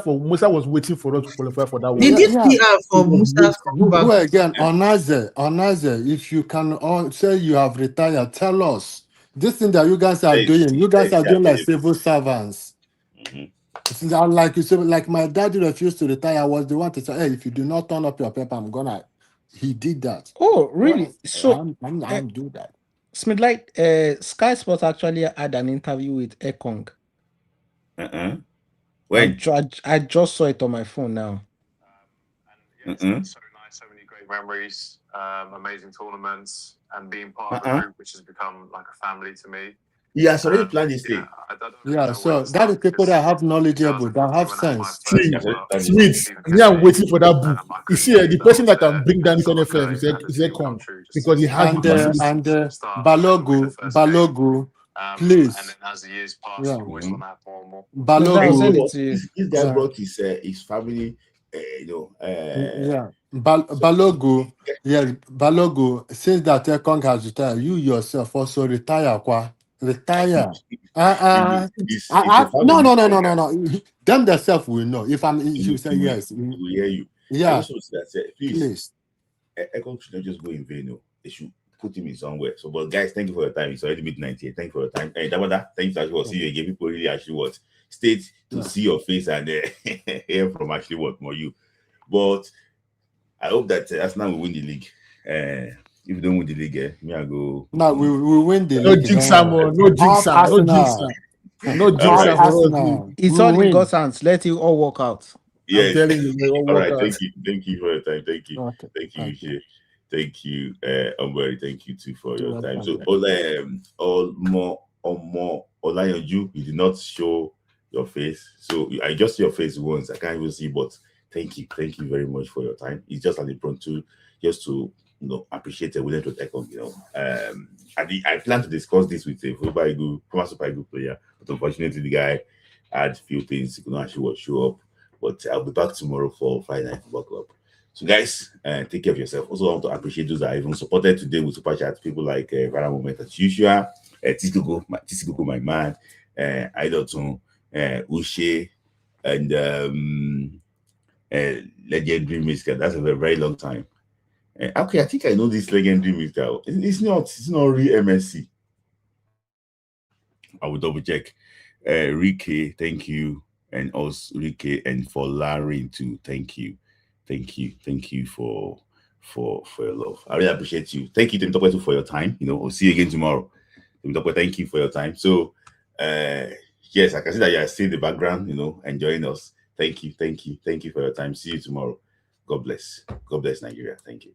was waiting for us to qualify for that World They did Cup. PR for Musa. Who again? Onaze, if you can say you have retired, tell us. This thing that you guys are doing, like civil servants. Like you said, like my daddy refused to retire. I was the one to say, hey, if you do not turn up your paper, I'm gonna. He did that. Oh, really? Well, So I'm do that. Smith, like Sky Sports actually had an interview with Ekong. When? I just saw it on my phone now. It's so nice, so many great memories, amazing tournaments, and being part of a group which has become like a family to me. Yeah, so already planned this thing. So that is people that have knowledgeable, that have sense. Smith, me, I'm waiting for that book. You see, the person that can bring down this NFF is Ekong, because he has and Balogu, please. And then as the years pass, you always want to have more and more. Balogu, this guy brought his family, Balogu, since that Ekong has retired, you yourself also retire, kwa. retire. It's a No. family. Them themselves will know. If I'm, He she will will say he will- yes. he will hear you. I Yeah, just want to say, please, please. Ekong should not just go in vain. No. They should put him in somewhere. So, but guys, thank you for your time. It's already midnight here. Thank you for your time. Hey, Dabada, thank you for actually see you again. People really actually what stayed to see your face and hear from actually what more you. But I hope that Arsenal will win the league. If you don't win the league, me I go. No, we win the No league. jinx, Don't worry. no jinx, Up no jinx, Arsenal. no All jinx right. Up for us. Arsenal. It's We all in win. God's hands. Let it all work out. I'm Yes. telling you, they all All work right. out. Thank you for your time. Thank you. Okay. Thank you, Okay. Uche. Thank you, Umberry. Thank you too for You're your time. welcome. So, all more Olayanju, you did not show your face. So I just see your face once. I can't even see, but thank you very much for your time. It's just an impromptu, just to appreciate the willing to take on. I plan to discuss this with a former Super Eagles player, but unfortunately the guy had few things he could not actually show up. But I'll be back tomorrow for Friday Night Football Club. So guys, take care of yourself. Also, I want to appreciate those that are even supported today with super chat. People like Vara Moment as usual, Tisiko, my man, Idleton, Ushe, and legendary Mister. That's a very, very long time. Okay, I think I know this legendary Mister. It's not real MSC. I will double check. Rike, thank you, and also Rike and for Larry too. Thank you for your love. I really appreciate you. Thank you, Temitope, for your time. We'll see you again tomorrow. Temitope, thank you for your time. So, yes, I can see that you are still in the background, enjoying us. Thank you for your time. See you tomorrow. God bless Nigeria. Thank you.